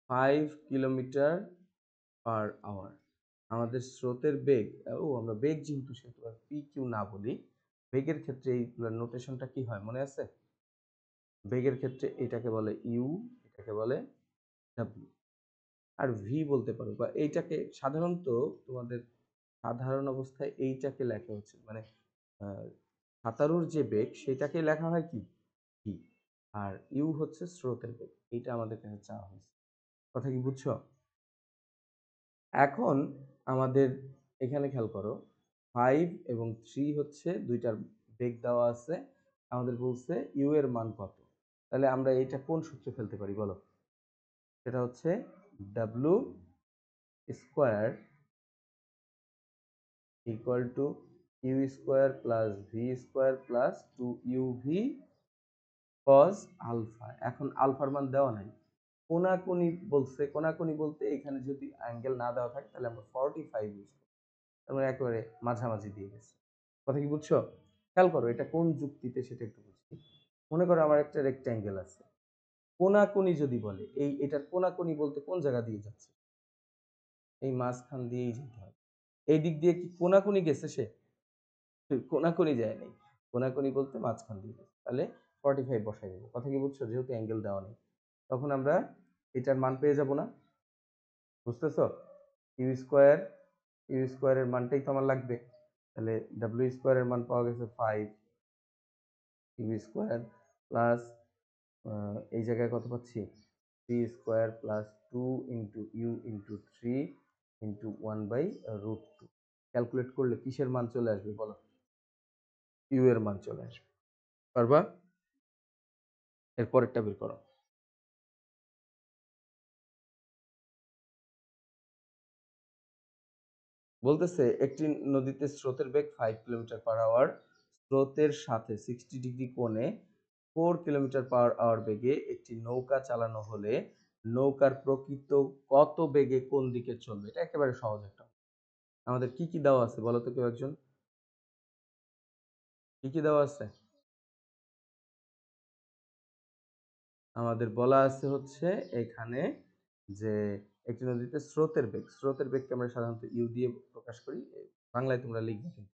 5 কিলোমিটার পার আওয়ার। আমাদের স্রোতের বেগ, আমরা বেগ যেহেতু সেহেতু আর পি কিউ না বলি। বেগের ক্ষেত্রে এই নোটেশনটা কি হয় মনে আছে? বেগের ক্ষেত্রে এটাকে বলে ইউ, এটাকে বলে ডাব্লিউ, আর ভি বলতে পারো, বা এইটাকে সাধারণত তোমাদের সাধারণ অবস্থায় এইটাকে লেখা হচ্ছে মানে সাঁতারুর যে বেগ সেটাকে লেখা হয় কি? ভি। আর ইউ হচ্ছে স্রোতের বেগ। এইটা আমাদের কাছে চাওয়া হয়েছে। কথা কি বুঝছো? এখন আমাদের এখানে খেয়াল করো, 5 এবং 3 হচ্ছে দুইটার বেগ দেওয়া আছে। আমাদের বলছে ইউ এর মান কত। তাহলে আমরা এইটা কোন সূত্রে ফেলতে পারি বলো? সেটা হচ্ছে W square equal to U square plus V square plus 2uv cos alpha. এখন আলফার মান দেওয়া নাই, কোনাকুনি বলছে। কোনাকুনি বলতে এখানে যদি অ্যাঙ্গেল না দেওয়া থাকে তাহলে আমরা 45 ইউজ করি, তার মানে একেবারে মাঝামাঝি দিয়ে গেছে। কথা কি বুঝছো? খেয়াল করো এটা কোন যুক্তিতে সেটা একটু বুঝি। মনে করো আমার একটা রেক্ট্যাঙ্গেল আছে, কোনাকুনি যদি বলে, এটার কোনাকুনি বলতে কোন জায়গা দিয়ে যাচ্ছে? এই মাঝখান দিয়েই যেতে হবে। এই দিক দিয়ে কি কোনাকুনি গেছে সে? কোনাকুনি যায় নাই। কোনাকুনি বলতে মাঝখান দিয়ে গেছে। তাহলে 45 বসাই দেবো। কথা কি বুঝছো? যেহেতু অ্যাঙ্গেল দেওয়া নেই, তখন আমরা এটার মান পেয়ে যাব না? বুঝতেছো? ইউ স্কোয়ার, ইউ স্কোয়ারের মানটাই তো আমার লাগবে। তাহলে ডাব্লিউ স্কোয়ারের মান পাওয়া গেছে 5 ইউ স্কোয়ার প্লাস এই জায়গায় কত পাচ্ছি? 3 square plus 2 into U into 3 into 1/√2। Calculate করলে কিসের মান চলে আসবে বলো? ইউ এর মান চলে আসবে। পারবা? এর পরেরটা বের করো। বলতেছে একটি নদীতে স্রোতের বেগ 5 কিলোমিটার পার আওয়ার। স্রোতের সাথে 60 ডিগ্রি কোণে 4 কিলোমিটার পার আওয়ার বেগে একটি নৌকা চালানো হলে নৌকার প্রকৃত কত বেগে কোন দিকে চলবে? এটা একেবারে সহজ একটা। আমাদের কি কি দেওয়া আছে বলো তো কেউ একজন? কি কি দেওয়া আছে? আমাদের বলা আছে হচ্ছে এখানে যে একটি নদীতে স্রোতের বেগ, স্রোতের বেগকে আমরা সাধারণত ইউ দিয়ে প্রকাশ করি। বাংলায় তোমরা লিখবে কিন্তু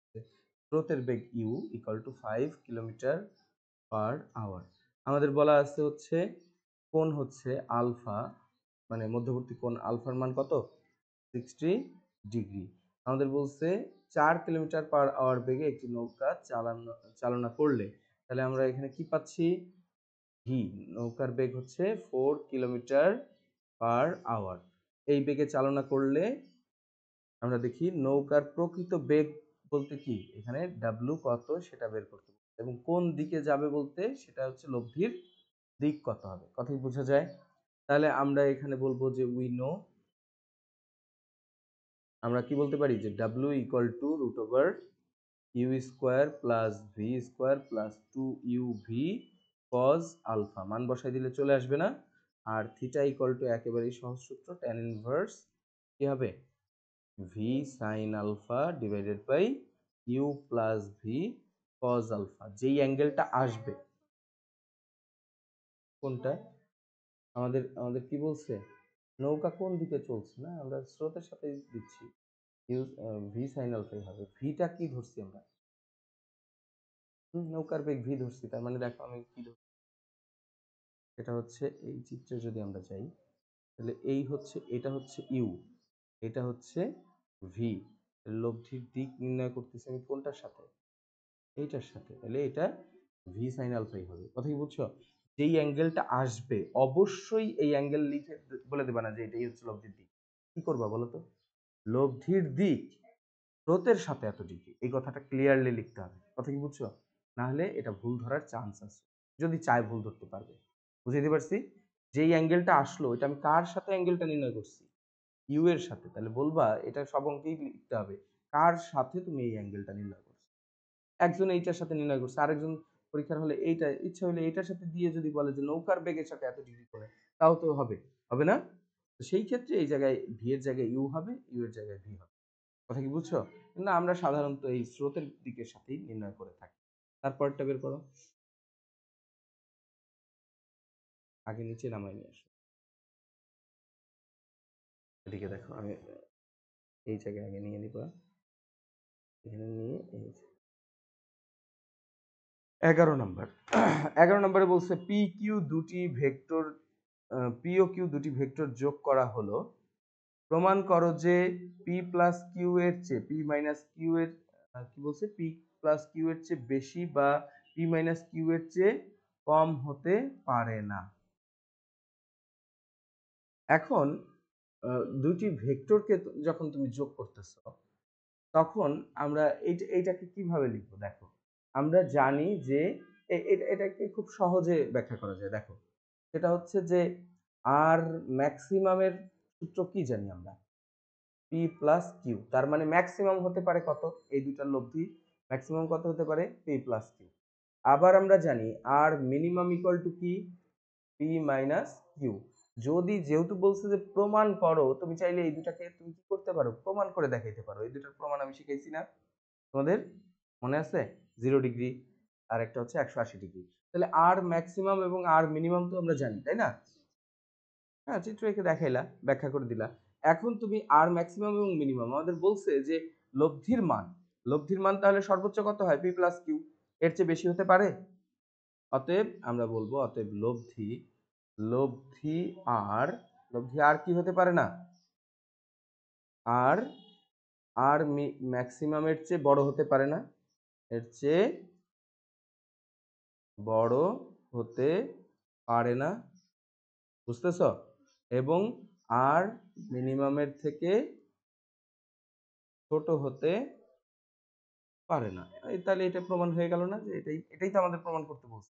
স্রোতের বেগ u equal to 5 kilometre per hour. আমাদের বলা আছে হচ্ছে কোণ হচ্ছে আলফা, মানে মধ্যবর্তী কোণ আলফার মান কত? 60 ডিগ্রি। আমাদের বলছে 4 কিলোমিটার পার আওয়ার বেগে একটি নৌকা চালনা করলে, তাহলে আমরা এখানে কি পাচ্ছি? ভি, নৌকার বেগ হচ্ছে 4 কিলোমিটার পার আওয়ার। এই বেগে চালনা করলে আমরা দেখি নৌকার প্রকৃত বেগ বলতে কি এখানে ডাব্লিউ কত সেটা বের করতে হবে, এবং কোন দিকে যাবে বলতে সেটা হচ্ছে লব্ধির দিক কত হবে। কথাই বোঝা যায়? তাহলে আমরা এখানে বলবো যে উই নো, আমরা কি বলতে পারি যে w equal to root over U square plus V square plus 2uv cos alpha, মান বসাই দিলে চলে আসবে না? আর থিটা ইকুয়াল টু একেবারেই সহজ সূত্র, ট্যান ইনভার্স কি হবে V sine alpha divided by U plus V cos alpha. যেই অ্যাঙ্গেলটা আসবে, কোনটা আমাদের আমাদের কি বলছে, নৌকা কোন দিকে চলছে, না আমরা স্রোতের সাথে দিচ্ছি, ইউ ভি সাইন আলফাই হবে। ভিটা কি ধরছি আমরা, নৌকার বেগ ভি ধরছি, তার মানে দেখো আমি কি ধরছি, এটা হচ্ছে এই চিত্রে যদি আমরা যাই তাহলে এই হচ্ছে, এটা হচ্ছে ইউ, এটা হচ্ছে ভি, লব্ধির দিক নির্ণয় করতেছি আমি কোনটার সাথে, এইটার সাথে, তাহলে এটা ভি সাইন আলফাই হবে। কথা কি বুঝছো? যেই অ্যাঙ্গেলটা আসবে অবশ্যই এই অ্যাঙ্গেল লিখে বলে দেবা না যে এটাই হচ্ছে লব্ধির দিক। কি করবা বলো তো, লব্ধির দিক স্রোতের সাথে এত ডিগ্রি, এই কথাটা ক্লিয়ারলি লিখতে হবে। কথা কি বুঝছো? না হলে এটা ভুল ধরার চান্স আছে, যদি চায় ভুল ধরতে পারবে। বুঝাইতে পারছি? যেই অ্যাঙ্গেলটা আসলো এটা আমি কার সাথে অ্যাঙ্গেলটা নির্ণয় করছি, ইউ এর সাথে, তাহলে বলবা এটা সব অঙ্কেই লিখতে হবে কার সাথে তুমি এই অ্যাঙ্গেলটা নির্ণয় করছো। একজন এইটার সাথে নির্ণয় করছে, আরেকজন পরীক্ষার হলে এইটা ইচ্ছা হলে এইটার সাথে দিয়ে যদি বলে যে নৌকার বেগের সাথে এত ডিগ্রি করে, তাও তো হবে, হবে না? তো সেই ক্ষেত্রে এই জায়গায় ভি এর জায়গায় ইউ হবে, ইউ এর জায়গায় ভি হবে। কথা কি বুঝছো? কিন্তু আমরা সাধারণত এই স্রোতের দিকের সাথেই নির্ণয় করে থাকি। তারপরটা বের করো, আগে নিচে নামাই নিয়ে আসো, এদিকে দেখো, আমি এই জায়গায় আগে নিয়ে নিবা, এখানে নিয়ে এই 11 নম্বর। 11 নম্বরে বলছে পি কিউ দুটি ভেক্টর, পি ও কিউ দুটি ভেক্টর যোগ করা হলো, প্রমাণ করো যে পি প্লাস কিউ এর চেয়ে পি মাইনাস কিউ এর কি বলছে, পি প্লাস কিউ এর চেয়ে বেশি বা পি মাইনাস কিউ এর চেয়ে কম হতে পারে না। এখন দুটি ভেক্টরকে যখন তুমি যোগ করতেছো তখন আমরা এইটাকে কিভাবে লিখবো, দেখো আমরা জানি যে এটাকে খুব সহজে ব্যাখ্যা করা যায়। দেখো সেটা হচ্ছে যে আর ম্যাক্সিমামের সূত্র কি জানি আমরা, পি প্লাস কিউ, তার মানে ম্যাক্সিমাম হতে পারে কত, এই দুটার লব্ধি ম্যাক্সিমাম কত হতে পারে, পি প্লাস কিউ। আবার আমরা জানি আর মিনিমাম ইকুয়াল টু কি, পি মাইনাস কিউ। যদি যেহেতু বলছে যে প্রমাণ করো, তুমি চাইলে এই দুটাকে তুমি কি করতে পারো, প্রমাণ করে দেখাইতে পারো। এই দুটার প্রমাণ আমি শিখাইছি না তোমাদের, মনে আছে? 0 ডিগ্রি আর একটা হচ্ছে 180 ডিগ্রি। তাহলে আর ম্যাক্সিমাম এবং আর মিনিমাম তো আমরা জানি, তাই না? হ্যাঁ, চিত্র এঁকে দেখাইলা, ব্যাখ্যা করে দিলা। এখন তুমি আর ম্যাক্সিমাম এবং মিনিমাম আমাদের বলছে যে লব্ধির মান, লব্ধির মান তাহলে সর্বোচ্চ কত হয়, পি প্লাস কিউ, এর চেয়ে বেশি হতে পারে? অতএব আমরা বলবো অতএব লব্ধি, লব্ধি আর, লব্ধি আর কি হতে পারে না, আর আর ম্যাক্সিমামের চেয়ে বড় হতে পারে না, এর চেয়ে বড় হতে পারে না, বুঝতেছ? এবং আর মিনিমামের থেকে ছোট হতে পারে না। তাহলে এটা প্রমাণ হয়ে গেল না যে এটাই এটাই তো আমাদের প্রমাণ করতে বলছে,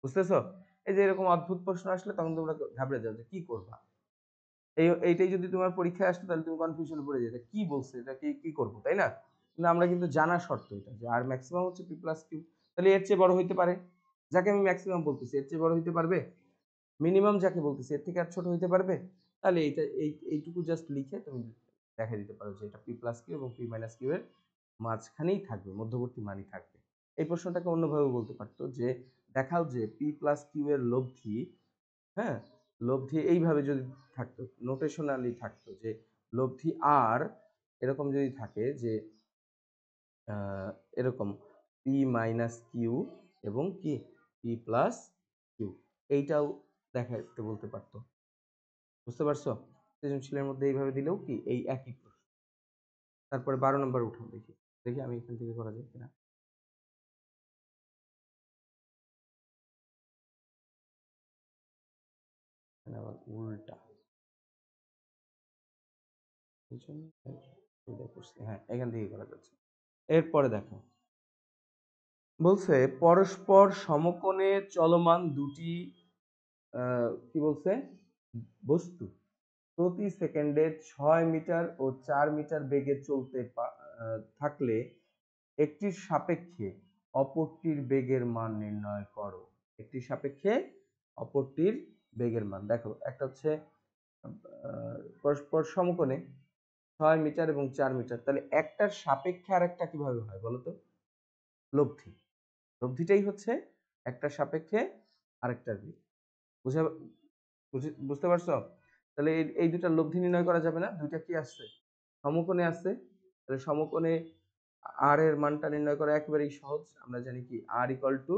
বুঝতেছ? এই যে এরকম অদ্ভুত প্রশ্ন আসলে তখন তোমরা ঘাবড়ে যাও যে কি করবা। এইটাই যদি তোমার পরীক্ষায় আসতো তাহলে তুমি কনফিউশনে পড়ে যেতে, কি বলছে এটা, কি কি করবো, তাই না? কিন্তু আমরা কিন্তু জানা শর্ত এটা যে আর ম্যাক্সিমাম হচ্ছে পি প্লাস কিউ, তাহলে এর চেয়ে বড় হইতে পারে, যাকে আমি ম্যাক্সিমাম বলতেছি এর চেয়ে বড় হইতে পারবে, মিনিমাম যাকে বলতেছি এর থেকে আর ছোট হইতে পারবে। তাহলে এইটা এইটুকু জাস্ট লিখে তুমি দেখা দিতে পারো যে এটা পি প্লাস কিউ এবং পি মাইনাস কিউ এর মাঝখানেই থাকবে, মধ্যবর্তী মানই থাকবে। এই প্রশ্নটাকে অন্যভাবে বলতে পারতো যে দেখাও যে পি প্লাস কিউ এর লব্ধি, হ্যাঁ, লব্ধি এইভাবে যদি থাকতো, নোটেশনালি থাকতো যে লব্ধি আর এরকম যদি থাকে যে এরকম পি মাইনাস কিউ এবং কি পি প্লাস কিউ, এইটাও দেখাতে বলতে পারতো। বুঝতে পারছো? সৃজনশীলের মধ্যে এইভাবে দিলেও কি এই একই প্রশ্ন। তারপরে 12 নম্বর উঠাও, দেখি দেখি আমি এখান থেকে করা যায় কিনা। আবার উল্টা, এই জন্য হ্যাঁ এখান থেকে করা যাচ্ছে। এরপরে দেখো বলছে পরস্পর সমকোণে চলমান দুটি কি বলছে বস্তু, প্রতি সেকেন্ডে 6 মিটার ও 4 মিটার বেগে চলতে থাকলে একটির সাপেক্ষে অপরটির বেগের মান নির্ণয় করো। একটির সাপেক্ষে অপরটির বেগের মান। দেখো একটা হচ্ছে পরস্পর সমকোণে 6 মিটার এবং 4 মিটার, তাহলে একটার সাপেক্ষে আরেকটা কিভাবে হয় বলো তো? লব্ধি। লব্ধিটাই হচ্ছে একটার সাপেক্ষে আরেকটার বেগ। বুঝে বুঝতে পারছো? তাহলে এই দুটা লব্ধি নির্ণয় করা যাবে না? দুইটা কি আসছে? সমকোণে আসছে। তাহলে সমকোণে আর এর মানটা নির্ণয় করা একেবারেই সহজ। আমরা জানি কি আর ইকুয়াল টু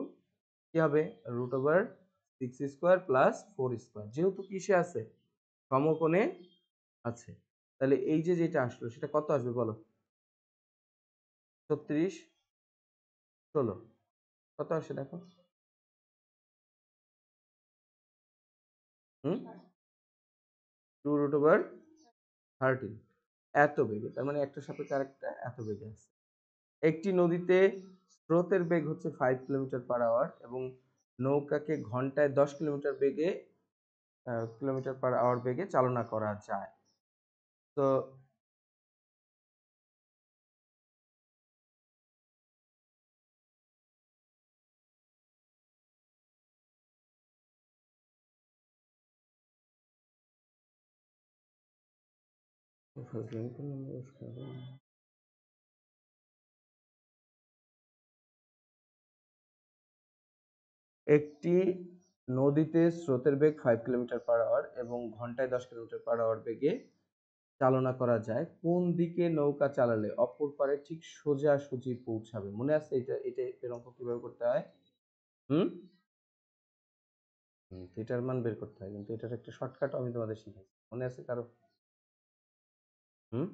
কি হবে? √6 স্কয়ার প্লাস 4 স্কয়ার। যেহেতু কিসে আছে? সমকোণে আছে। তাহলে এই যে যেটা আসলো সেটা কত আসবে বলো? 36 16 কত আসে দেখো? হুম 2√13 এত বেগে, তার মানে একটা সাপেক্ষে আরেকটা এত বেগে আছে। একটি নদীতে স্রোতের বেগ হচ্ছে 5 কিলোমিটার/আওয়ার এবং নৌকাকে ঘন্টায় 10 কিলোমিটার/আওয়ার বেগে চালনা করা যায়। তো একটি নদীতে স্রোতের বেগ 5 কিলোমিটার/আওয়ার এবং ঘন্টায় 10 কিলোমিটার/আওয়ার বেগে চালনা করা যায়। কোন দিকে নৌকা চালালে অপর পারে ঠিক সোজাসুজি পৌঁছাবে? মনে আছে এটা? এর অঙ্ক কিভাবে করতে হয়? হুম থিটার মান বের করতে হয়, কিন্তু এটার একটা শর্টকাট আমি তোমাদের শিখাইছি, মনে আছে কারো? হুম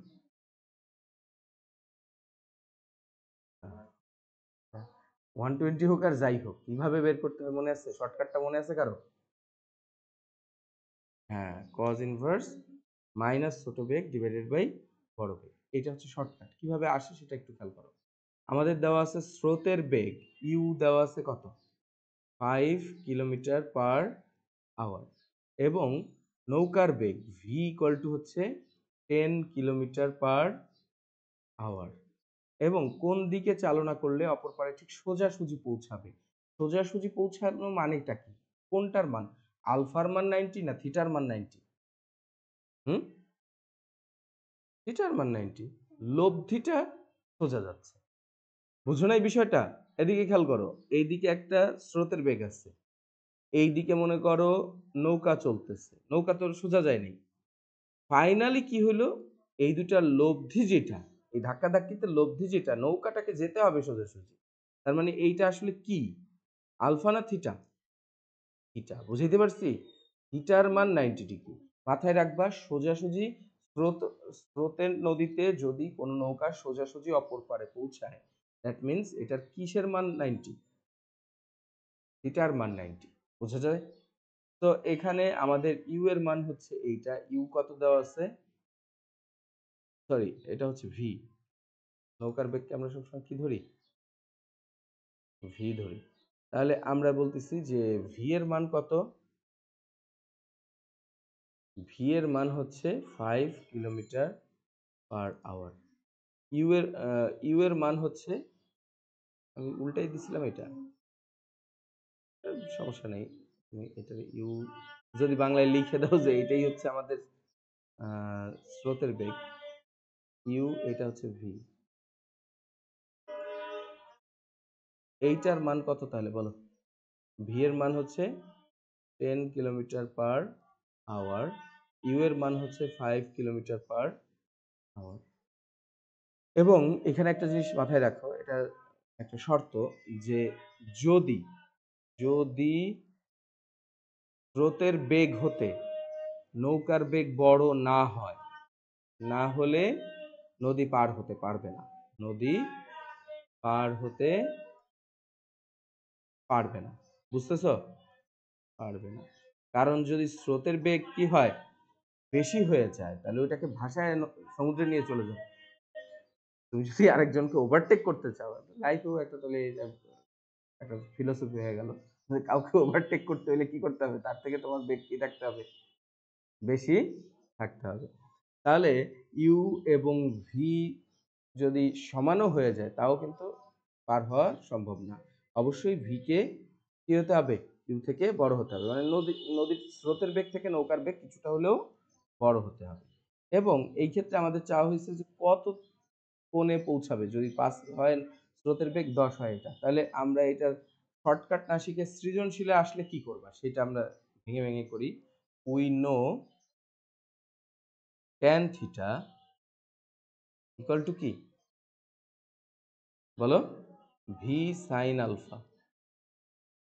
120 হোক আর যাই হোক, কিভাবে বের করতে হয় মনে আছে? শর্টকাটটা মনে আছে কারো? হ্যাঁ, cos ইনভার্স মাইনাস ছোট বেগ ডিভাইডেড বাই বড় বেগ। এটা হচ্ছে শর্টকাট। কিভাবে আসে সেটা একটু খেয়াল করো। আমাদের দেওয়া আছে স্রোতের বেগ ইউ দেওয়া আছে কত? 5 কিলোমিটার/আওয়ার এবং নৌকার বেগ ভি ইকুয়াল টু হচ্ছে 10 কিলোমিটার/আওয়ার এবং কোন দিকে চালনা করলে অপর পারে ঠিক সোজাসুজি পৌঁছাবে? সোজাসুজি পৌঁছানো মানেটা কি? কোনটার মান? আলফার মান 90 না থিটার মান 90? হুম থিটার মান 90। লব্ধিটা সোজা যাচ্ছে। বুঝো না এই বিষয়টা? এদিকে খেয়াল করো। এইদিকে একটা স্রোতের বেগ আছে, এইদিকে মনে করো নৌকা চলতেছে, নৌকা তো সোজা যায়নি। ফাইনালি কি হলো? এই দুটার লব্ধি যেটা, এই ধাক্কাধাক্কিতে লব্ধি যেটা, নৌকাটাকে যেতে হবে সোজাসুজি। তার মানে এইটা আসলে কি? আলফা না থিটা? থিটা। বুঝাইতে পারছি? থিটার মান 90 ডিগ্রি। মাথায় রাখবা সোজাসুজি স্রোতের নদীতে যদি কোনো নৌকা সোজাসুজি অপর পারে পৌঁছায়, দ্যাট মিন্স এটার কিসের মান 90? থিটার মান 90। বোঝা যায়? তো এখানে আমাদের ইউ এর মান হচ্ছে এইটা। ইউ কত দেওয়া আছে? সরি, এটা হচ্ছে ভি। নৌকার বেগকে আমরা সবসময় কি ধরি? ভি ধরি। তাহলে আমরা বলতেছি যে ভি এর মান কত? ভি এর মান হচ্ছে 5 কিলোমিটার/আওয়ার। ইউ এর মান হচ্ছে, আমি উল্টাই দিছিলাম এটা, সমস্যা নেই। তুমি এটার ইউ যদি বাংলায় লিখে দাও যে এটাই হচ্ছে আমাদের স্রোতের বেগ ইউ, এটা হচ্ছে ভি। এইটার মান কত তাহলে বলো? ভি এর মান হচ্ছে 10 কিলোমিটার/আওয়ার, ইউ এর মান হচ্ছে 5 কিলোমিটার/আওয়ার। এবং এখানে একটা জিনিস মাথায় রাখো, এটা একটা শর্ত, যে যদি যদি স্রোতের বেগ হতে নৌকার বেগ বড় না হয়, না হলে নদী পার হতে পারবে না। নদী পার হতে পারবে না। বুঝতেছো? পারবে না। কারণ যদি স্রোতের বেগ কি হয়? বেশি হয়ে যায়, তাহলে ওইটাকে ভাসায় সমুদ্রে নিয়ে চলে যাবে। তুমি যদি আরেকজনকে ওভারটেক করতে চাও, লাইফেও একটা, তাহলে একটা ফিলোসফি হয়ে গেল যে কাউকে ওভারটেক করতে হলে কি করতে হবে? তার থেকে তোমার বেগ কি রাখতে হবে? বেশি থাকতে হবে। তাহলে ইউ এবং ভি যদি সমানও হয়ে যায় তাও কিন্তু পার হওয়া সম্ভব না। অবশ্যই ভিকে কি হতে হবে, ইউ থেকে বড় হতে হবে, মানে নদীর স্রোতের বেগ থেকে নৌকার বেগ কিছুটা হলেও বড় হতে হবে। এবং এই ক্ষেত্রে আমাদের চাওয়া হয়েছে যে কত কোণে পৌঁছাবে, যদি 5 হয় স্রোতের বেগ 10 হয় এটা, তাহলে আমরা এটার শর্টকাট না শিখে সৃজনশীলে আসলে কি করবা সেটা আমরা ভেঙে ভেঙে করি। We know tan theta equal to কি বলো, V sine alpha.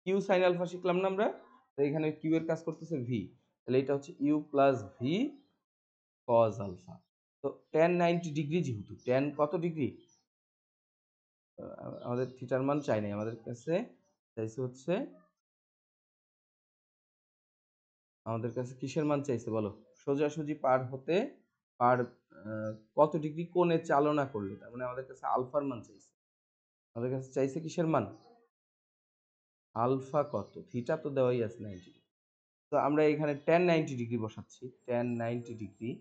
Q sine alpha শিখলাম না আমরা, তো এখানে কিউ এর কাজ করতেছে ভি, তাহলে এটা হচ্ছে U plus V cos alpha. তো tan 90 ডিগ্রি, যেহেতু tan কত ডিগ্রি, আমাদের থিটার মান চাই নাই, আমাদের কাছে চাইছে হচ্ছে, আমাদের কাছে কিসের মান চাইছে বলো, সোজাসুজি পার হতে পার কত ডিগ্রি কোণে চালনা করলে, তার মানে আমাদের কাছে আলফার মান চাইছে। আমাদের কাছে চাইছে কিসের মান, আলফা কত, থিটা তো দেওয়াই আছে 90 ডিগ্রি। তো আমরা এখানে tan 90 ডিগ্রি বসাচ্ছি, tan 90 ডিগ্রি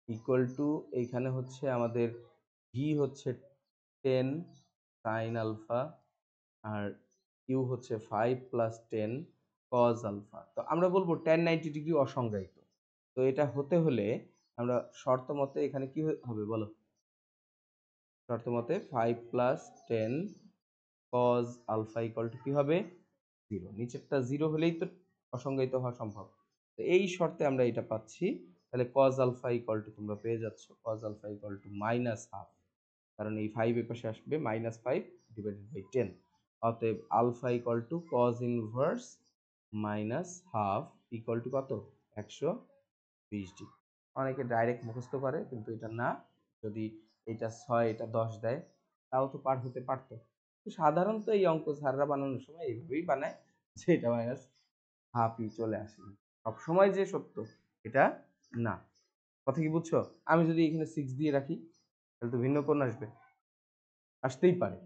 ইকুয়াল টু, এইখানে হচ্ছে আমাদের ভি হচ্ছে 10 সাইন আলফা, আর ইউ হচ্ছে 5 প্লাস 10 কজ আলফা। তো আমরা বলবো tan 90 ডিগ্রি অসংজ্ঞায়িত। তো এটা হতে হলে আমরা শর্ত মতে এখানে কি হবে বলো, শর্ত মতে 5 plus 10 cos alpha equal to কি হবে, 0। নিচেরটা 0 হলেই তো অসংজ্ঞায়িত হওয়া সম্ভব। তো এই শর্তে আমরা এটা পাচ্ছি। তাহলে কজ আলফা ইকুয়াল টু তোমরা পেয়ে যাচ্ছ কজ আলফা ইকুয়াল টু -1/2, কারণ এই 5 এর পাশে আসবে -5 ডিভাইডেড বাই 10। অতএব alpha equal to cos inverse -1/2 equal to কত, 120 ডিগ্রি। অনেকে ডাইরেক্ট মুখস্থ করে, কিন্তু এটা না, যদি এটা 6 এটা 10 দেয় তাও তো পার হতে পারতো। সাধারণত এই অঙ্ক স্যাররা বানানোর সময় এইভাবেই বানায়, যে এটা -1/2 চলে আসে। সবসময় যে সত্য এটা না। কথা কি বুঝছো? আমি যদি এখানে 6 দিয়ে রাখি তাহলে তো ভিন্ন কোণ আসবে, আসতেই পারে,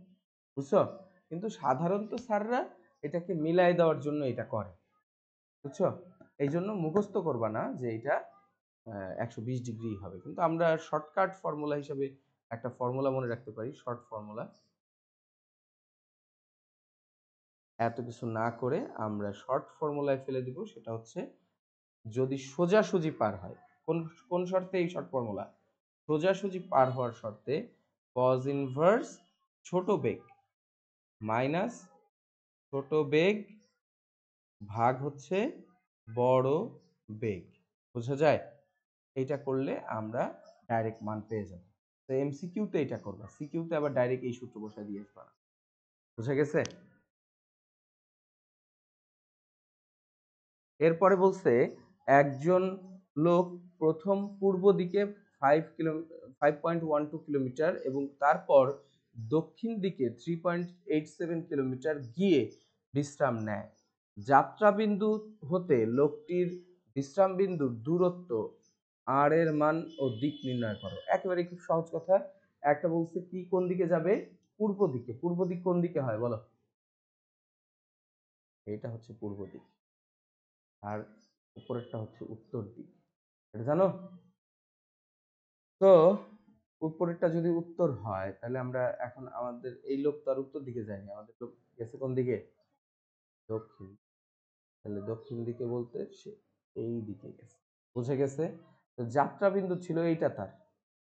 বুঝছো? কিন্তু সাধারণত স্যাররা এটাকে মিলাই দেওয়ার জন্য এটা করে, বুঝছো? এই জন্য মুখস্থ করবা না যে এটা 120 ডিগ্রি হবে, কিন্তু আমরা শর্টকাট ফর্মুলা হিসেবে একটা ফর্মুলা মনে রাখতে পারি, শর্ট ফর্মুলা। এত কিছু না করে আমরা শর্ট ফর্মুলায় ফেলে দিব, সেটা হচ্ছে যদি সোজাসুজি পার হয়, কোন কোন শর্তে এই শর্ট ফর্মুলা, সোজাসুজি পার হওয়ার শর্তে কজ ইনভার্স ছোট বেগ মাইনাস ছোট বেগ ভাগ হচ্ছে বড় বেগ, বোঝা যায়? এইটা করলে আমরা ডাইরেক্ট মান পেয়ে যাব। তো এমসিকিউতে এটা করবা, সিকিউতে আবার ডাইরেক্ট এই সূত্র বসায় দিয়ে আসবা না, বুঝা গেছে? এরপরে বলছে একজন লোক প্রথম পূর্ব দিকে 5.12 কিলোমিটার এবং তারপর দক্ষিণ দিকে 3.87 কিলোমিটার গিয়ে বিশ্রাম নেয়। যাত্রাবিন্দু হতে লোকটির বিশ্রাম বিন্দুর দূরত্ব আর এর মান ও দিক নির্ণয় করো। একেবারে খুব সহজ কথা। একটা বলছে কি কোন দিকে যাবে, পূর্ব দিকে। পূর্ব দিক কোন দিকে হয় বলো, এটা হচ্ছে পূর্ব দিক, আর উপরেরটা হচ্ছে উত্তর দিক, এটা জানো? তো উপরেরটা যদি উত্তর হয় তাহলে আমরা এখন আমাদের এই লোক তো আর উত্তর দিকে যায়নি, আমাদের লোক গেছে কোন দিকে, দক্ষিণ। তাহলে দক্ষিণ দিকে বলতে সে এই দিকে গেছে, বুঝে গেছে? তো যাত্রা বিন্দু ছিল এইটা তার,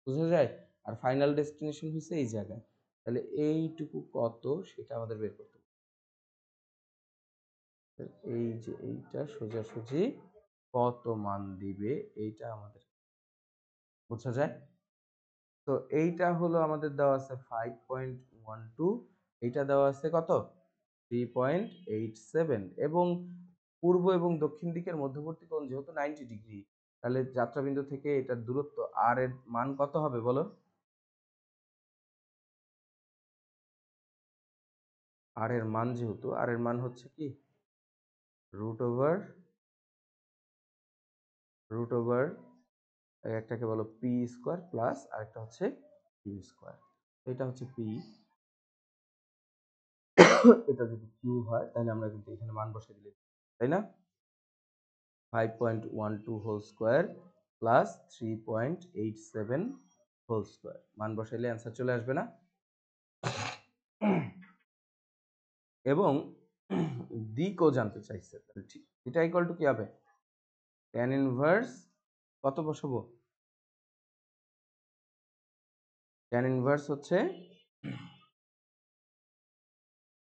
বুঝা যায়? আর ফাইনাল ডেস্টিনেশন হচ্ছে এই জায়গায়। তাহলে এইটুকু কত সেটা আমাদের বের করতে হবে। এই যে এইটা সোজাসুজি কত মান দিবে এইটা আমাদের বোঝা যায়। তো এইটা হলো আমাদের দেওয়া আছে 5.12, এইটা দেওয়া আছে কত, 3.87, এবং পূর্ব এবং দক্ষিণ দিকের মধ্যবর্তী কোণ যেহেতু 90 ডিগ্রি, তাহলে যাত্রাবিন্দু থেকে এটার দূরত্ব আর এর মান কত হবে বলো, আর এর মান যেহেতু, আর এর মান হচ্ছে কি রুট ওভার একটাকে বলো পি স্কোয়ার প্লাস আরেকটা হচ্ছে কিউ স্কোয়ার। এটা হচ্ছে পি, এটা যদি কিউ হয় তাহলে আমরা কিন্তু এখানে মান বসিয়ে দিলে, তাই না? 5.12 whole square plus 3.87 whole square. মান বসাইলে অ্যান্সার চলে আসবে না? এবং দিকও জানতে চাইছে, তাহলে ঠিক এটা ইকুয়াল টু কি হবে? tan ইনভার্স কত বসাবো? tan ইনভার্স হচ্ছে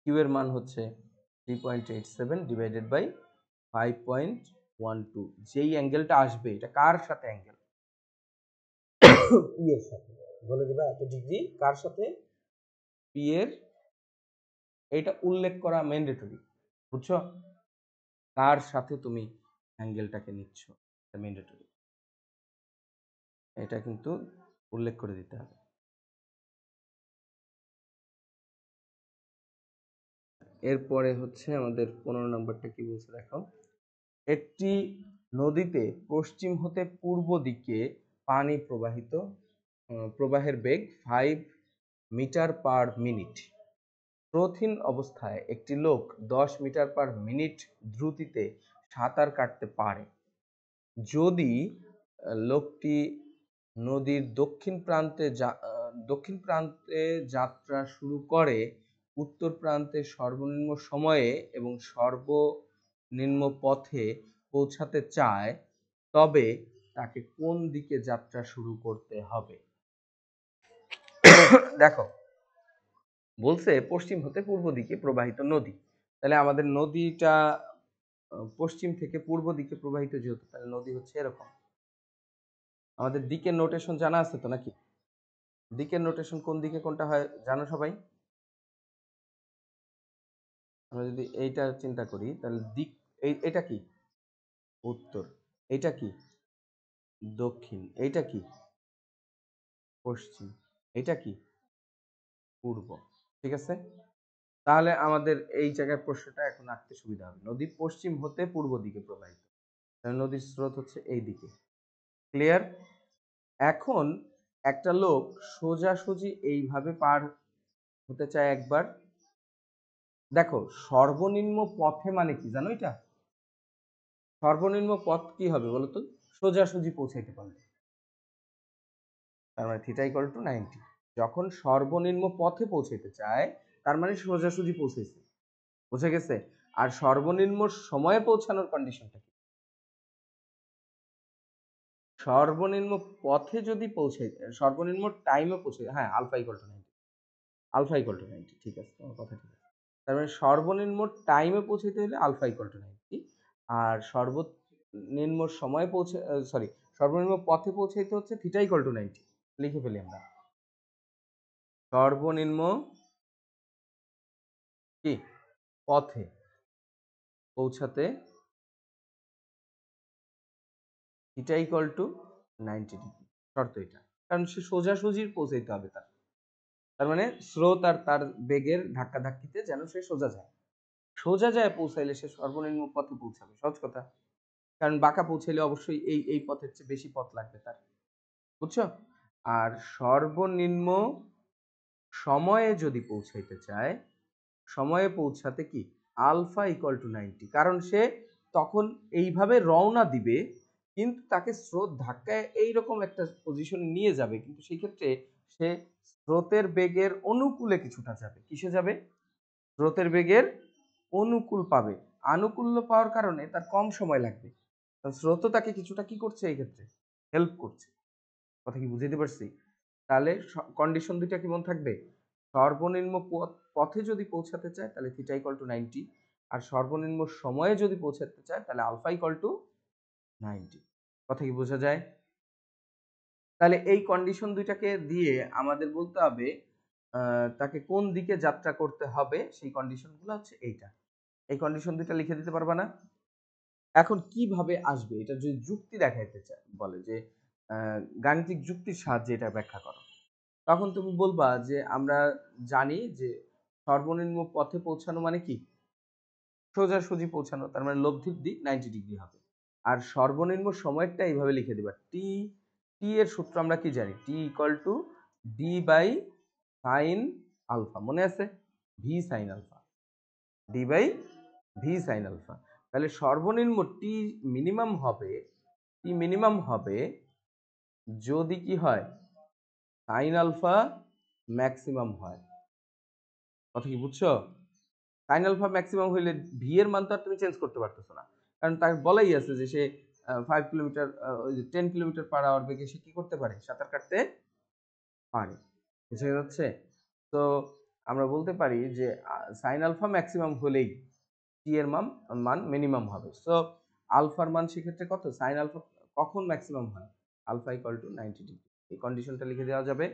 কিউ এর মান হচ্ছে 3.87 ডিভাইডেড বাই 5.12। যেই অ্যাঙ্গেলটা আসবে এটা কার সাথে অ্যাঙ্গেল? পি এর সাথে। বলে দিবা এত ডিগ্রি কার সাথে? পি এর। এটা উল্লেখ করা ম্যান্ডেটরি, বুঝছো? কার সাথে তুমি অ্যাঙ্গেলটাকে নিচ্ছ এটা ম্যান্ডেটরি, এটা কিন্তু উল্লেখ করে দিতে হবে। এরপরে হচ্ছে আমাদের 15 নম্বরটা কি বলছে দেখো। একটি নদীতে পশ্চিম হতে পূর্ব দিকে পানি প্রবাহের বেগ 5 মিটার পার মিনিট। স্রোতহীন অবস্থায় একটি লোক 10 মিটার পার মিনিট দ্রুতিতে সাঁতার কাটতে পারে। যদি লোকটি নদীর দক্ষিণ প্রান্তে যাত্রা শুরু করে, উত্তর প্রান্তে সর্বনিম্ন সময়ে এবং সর্বনিম্ন পথে পৌঁছাতে চায়, তবে তাকে কোন দিকে যাত্রা শুরু করতে হবে? দেখো বলছে পশ্চিম হতে পূর্ব দিকে প্রবাহিত নদী, তাহলে আমাদের নদীটা পশ্চিম থেকে পূর্ব দিকে প্রবাহিত যেহেতু, তাহলে নদী হচ্ছে এরকম। আমাদের দিকের নোটেশন জানা আছে তো নাকি? দিকের নোটেশন কোন দিকে কোনটা হয় জানো সবাই? আমরা যদি এইটা চিন্তা করি তাহলে দিক এটা কি উত্তর, এইটা কি দক্ষিণ, এইটা কি পশ্চিম, এইটা কি পূর্ব। ঠিক আছে, তাহলে আমাদের এই জায়গায় প্রশ্নটা এখন আঁকতে সুবিধা হবে। নদী পশ্চিম হতে পূর্ব দিকে প্রবাহিত, তাহলে নদীর স্রোত হচ্ছে এই দিকে। ক্লিয়ার? এখন একটা লোক সোজাসুজি এইভাবে পার হতে চায় একবার। দেখো সর্বনিম্ন পথে মানে কি জানো? এটা সর্বনিম্ন পথ কি হবে বলতো? সোজাসুজি পৌঁছাইতে পারলে, তার মানে থিটা ইকুয়াল টু 90। যখন সর্বনিম্ন পথে পৌঁছাইতে চায় তার মানে সোজাসুজি পৌঁছেছে, বুঝে গেছে? আর সর্বনিম্ন সময়ে পৌঁছানোর কন্ডিশনটা কি? সর্বনিম্ন পথে যদি পৌঁছাই, সর্বনিম্ন টাইমে পৌঁছে, হ্যাঁ alpha equal to 90, alpha equal to 90। ঠিক আছে, তোমার কথা ঠিক আছে। তার মানে সর্বনিম্ন টাইমে পৌঁছাইতে হলে আলফা ইকুয়াল টু 90, আর সর্বনিম্ন সময়ে সর্বনিম্ন পথে পৌঁছাইতে হচ্ছে থিটা ইকুয়াল টু 90। লিখে ফেলি আমরা, সর্বনিম্ন কি পথে পৌঁছাতে থিটা ইকুয়াল টু 90 ডিগ্রি। শর্ত এটা, কারণ সে সোজাসুজি পৌঁছাইতে হবে তার, তার মানে স্রোত আর তার বেগের ধাক্কা ধাক্কিতে যেন সে সোজা যায় পৌঁছাইলে সে সর্বনিম্ন পথে পৌঁছাবে। সহজ কথা, কারণ বাঁকা পৌঁছাইলে অবশ্যই এই পথের চেয়ে বেশি পথ লাগবে তার, বুঝছো? আর সর্বনিম্ন সময়ে যদি পৌঁছাইতে চায়, সময়ে পৌঁছাতে কি আলফা ইকুয়াল টু 90, কারণ সে তখন এইভাবে রওনা দিবে কিন্তু তাকে স্রোত ধাক্কায় এইরকম একটা পজিশনে নিয়ে যাবে, কিন্তু সেই ক্ষেত্রে সে স্রোতের বেগের অনুকূলে কিছুটা যাবে। কিসে যাবে? স্রোতের বেগের অনুকূল পাবে। আনুকূল্য পাওয়ার কারণে তার কম সময় লাগবে, কারণ স্রোত তাকে কিছুটা কি করছে এই ক্ষেত্রে হেল্প করছে। কথা কি বুঝাইতে পারছি? তাহলে কন্ডিশন দুইটা কি মনে থাকবে? সর্বনিম্ন পথে যদি পৌঁছাতে চায় তাহলে থিটা ইকুয়াল টু 90, আর সর্বনিম্ন সময়ে যদি পৌঁছাতে চায় তাহলে আলফা ইকুয়াল টু 90। কথা কি বোঝা যায়? তাহলে এই কন্ডিশন দুইটাকে দিয়ে আমাদের বলতে হবে তাকে কোন দিকে যাত্রা করতে হবে। সেই কন্ডিশনগুলো হচ্ছে এইটা। এই কন্ডিশন দুইটা লিখে দিতে পারবা না? এখন কিভাবে আসবে এটা যদি যুক্তি দেখাইতে চায়, বলে যে গাণিতিক যুক্তির সাহায্যে এটা ব্যাখ্যা করো, তখন তুমি বলবা যে আমরা জানি যে সর্বনিম্ন পথে পৌঁছানো মানে কি সোজাসুজি পৌঁছানো, তার মানে লব্ধির দিক 90 ডিগ্রি হবে। আর সর্বনিম্ন সময়টা এইভাবে লিখে দিবা, টি টি এর সূত্র আমরা কি জানি? T equal to D by sine alpha, মনে আছে? V sine alpha, D by V sine alpha. তাহলে সর্বনিম্ন টি মিনিমাম হবে যদি কি হয়, সাইন আলফা ম্যাক্সিমাম হয়। কথা কি বুঝছো? সাইন আলফা ম্যাক্সিমাম হইলে ভি এর মান তো আর তুমি চেঞ্জ করতে পারতেছো না, কারণ তাকে বলাই আছে যে সে 5 কিলোমিটার ওই যে 10 কিলোমিটার পার আওয়ার বেগে সে কি করতে পারে, সাঁতার কাটতে পারে। বুঝা যাচ্ছে? তো আমরা বলতে পারি যে সাইন আলফা ম্যাক্সিমাম হলেই টি এর মান মিনিমাম হবে। সো আলফার মান সেক্ষেত্রে কত, সাইন আলফা কখন ম্যাক্সিমাম হয়, আলফা ইকুয়াল টু 90 ডিগ্রি। এই কন্ডিশনটা লিখে দেওয়া যাবে।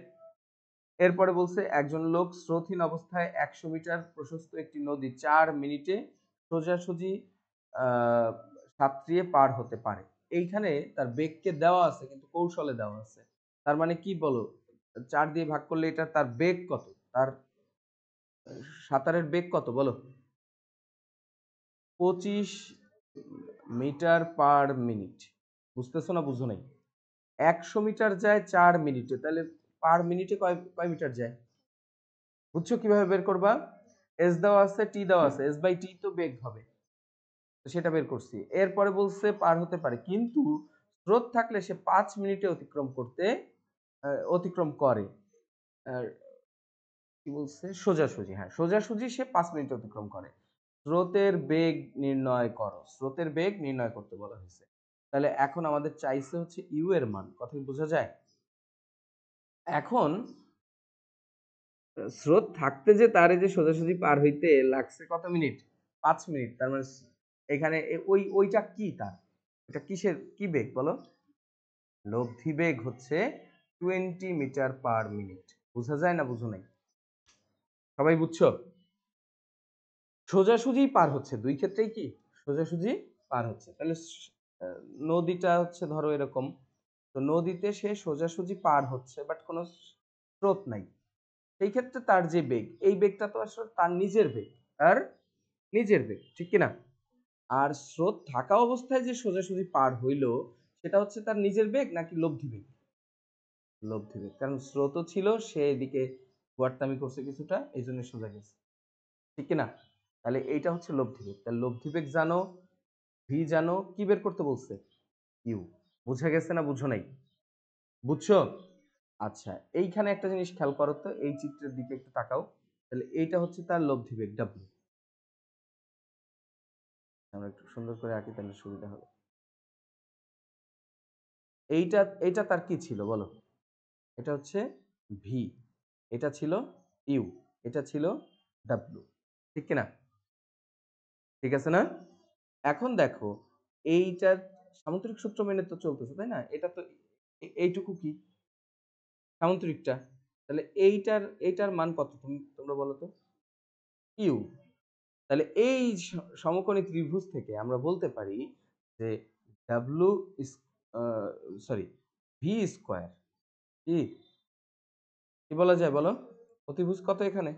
এরপরে বলছে একজন লোক স্রোতহীন অবস্থায় 100 মিটার প্রশস্ত একটি নদী 4 মিনিটে সোজাসুজি সাঁতরিয়ে পার হতে পারে। এইখানে তার বেগকে দেওয়া আছে কিন্তু কৌশলে দেওয়া আছে। তার মানে কি বলো, 4 দিয়ে ভাগ করলে এটা তার বেগ কত, তার সাঁতারের বেগ কত বলো? 25 মিটার পার মিনিট। বুঝতেছো না বুঝো নাই? 100 মিটার যায় 4 মিনিটে, তাহলে পার মিনিটে কয় কয় মিটার যায়? বুঝছো কিভাবে বের করবা? এস দেওয়া আছে, টি দেওয়া আছে, এস বাই টি তো বেগ হবে, তো সেটা বের করছি। এরপরে বলছে পার হতে পারে, কিন্তু স্রোত থাকলে সে 5 মিনিটে অতিক্রম করে। আর কি বলছে, সোজাসুজি, হ্যাঁ সোজাসুজি সে 5 মিনিটে অতিক্রম করে। স্রোতের বেগ নির্ণয় করো, স্রোতের বেগ নির্ণয় করতে বলা হয়েছে। তাহলে এখন আমাদের চাইছে হচ্ছে ইউ এর মান, কথা কি বোঝা যায়? এখন স্রোত থাকতে যে তারে যে সোজাসুজি পার হইতে লাগছে কত মিনিট, 5 মিনিট। তার মানে এখানে ওইটা কি, তার এটা কিসের কি বেগ বলো? লব্ধি বেগ হচ্ছে 20 মিটার পার মিনিট। বোঝা যায় না বুঝো নাই? সবাই বুঝছো? সোজাসুজি পার হচ্ছে, দুই ক্ষেত্রেই কি সোজাসুজি পার হচ্ছে। তাহলে আহ, নদীটা হচ্ছে ধরো এরকম, তো নদীতে সে সোজাসুজি পার হচ্ছে বাট কোনো স্রোত নাই। সেই ক্ষেত্রে তার যে বেগ, এই বেগটা তো আসলে তার নিজের বেগ, তার নিজের বেগ, ঠিক কিনা? আর স্রোত থাকা অবস্থায় যে সোজাসুজি পার হইলো, সেটা হচ্ছে তার নিজের বেগ নাকি লব্ধি বেগ? লব্ধি বেগ, কারণ স্রোতও ছিল, সে এদিকে গোয়ার্তামি করছে কিছুটা, এই জন্য সোজা গেছে, ঠিক কিনা? তাহলে এইটা হচ্ছে লব্ধি বেগ। তাহলে লব্ধি বেগ জানো, ভি জানো, কি বের করতে বলছে? ইউ। বুঝা গেছে না বুঝো নাই? বুঝছো? আচ্ছা, এইখানে একটা জিনিস খেয়াল করো তো, এই চিত্রের দিকে একটু তাকাও। তাহলে এইটা হচ্ছে তার লব্ধি বেগ ডাব্লিউ। আমরা একটু সুন্দর করে আঁকি তাহলে সুবিধা হবে। এইটা এইটা তার কি ছিল বলো? এটা হচ্ছে ভি, এটা ছিল ইউ, এটা ছিল ডাব্লিউ, ঠিক কিনা? ঠিক আছে না? এখন দেখো, এইটার সামুদ্রিক সূত্র মেনে তো চলতেছে, তাই না? এটা তো এইটুকু কি সামুদ্রিকটা, তাহলে এইটার মান কত তোমরা বলো তো? ইউ। তাহলে এই সমকোণী ত্রিভুজ থেকে আমরা বলতে পারি যে ডাব্লু সরি ভি স্কোয়ার কি কি বলা যায় বলো? অতিভুজ কত এখানে?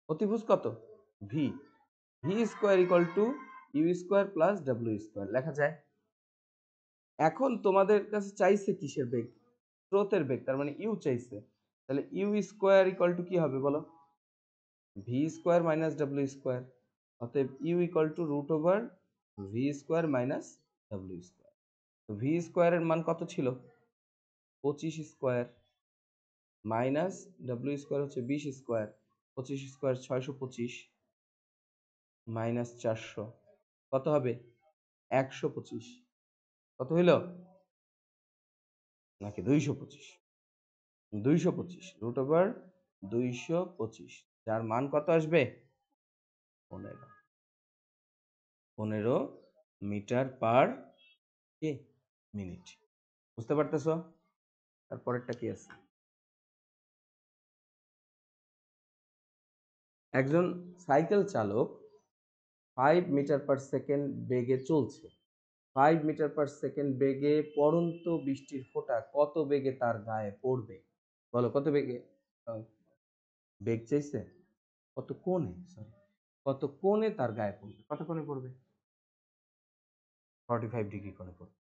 অতিভুজ কত? V. V square equal to U square plus W square লেখা যায়। এখন তোমাদের কাছে চাইছে কিসের বেগ? স্রোতের বেগ, তার মানে ইউ চাইছে। তাহলে ইউ স্কোয়ার ইকুয়াল টু কি হবে বলো? V square minus W square. অতএব U equal to root over V square minus W square. তো ভি স্কোয়ারের মান কত ছিল? 25 স্কোয়ার মাইনাস ডাব্লিউ স্কোয়ার হচ্ছে 20 স্কোয়ার, 25 স্কোয়ার 625 মাইনাস 400 কত হবে? 125। কত হইল? নাকি 225? 225 রুট ওভার 225, যার মান কত আসবে? 15 15 মিটার পার কি মিনিট। বুঝতে পারতেছো? তারপরেরটা কি আছে? একজন সাইকেল চালক 5 মিটার পার সেকেন্ড বেগে চলছে। 5 মিটার পার সেকেন্ড বেগে পড়ন্ত বৃষ্টির ফোঁটা কত বেগে তার গায়ে পড়বে বলো? কত বেগে আহ, বেগ চাইছে, কত কোণে, সরি কত কোণে তার গায়ে পড়বে, কত কোণে পড়বে? 45 ডিগ্রি কোণে পড়বে।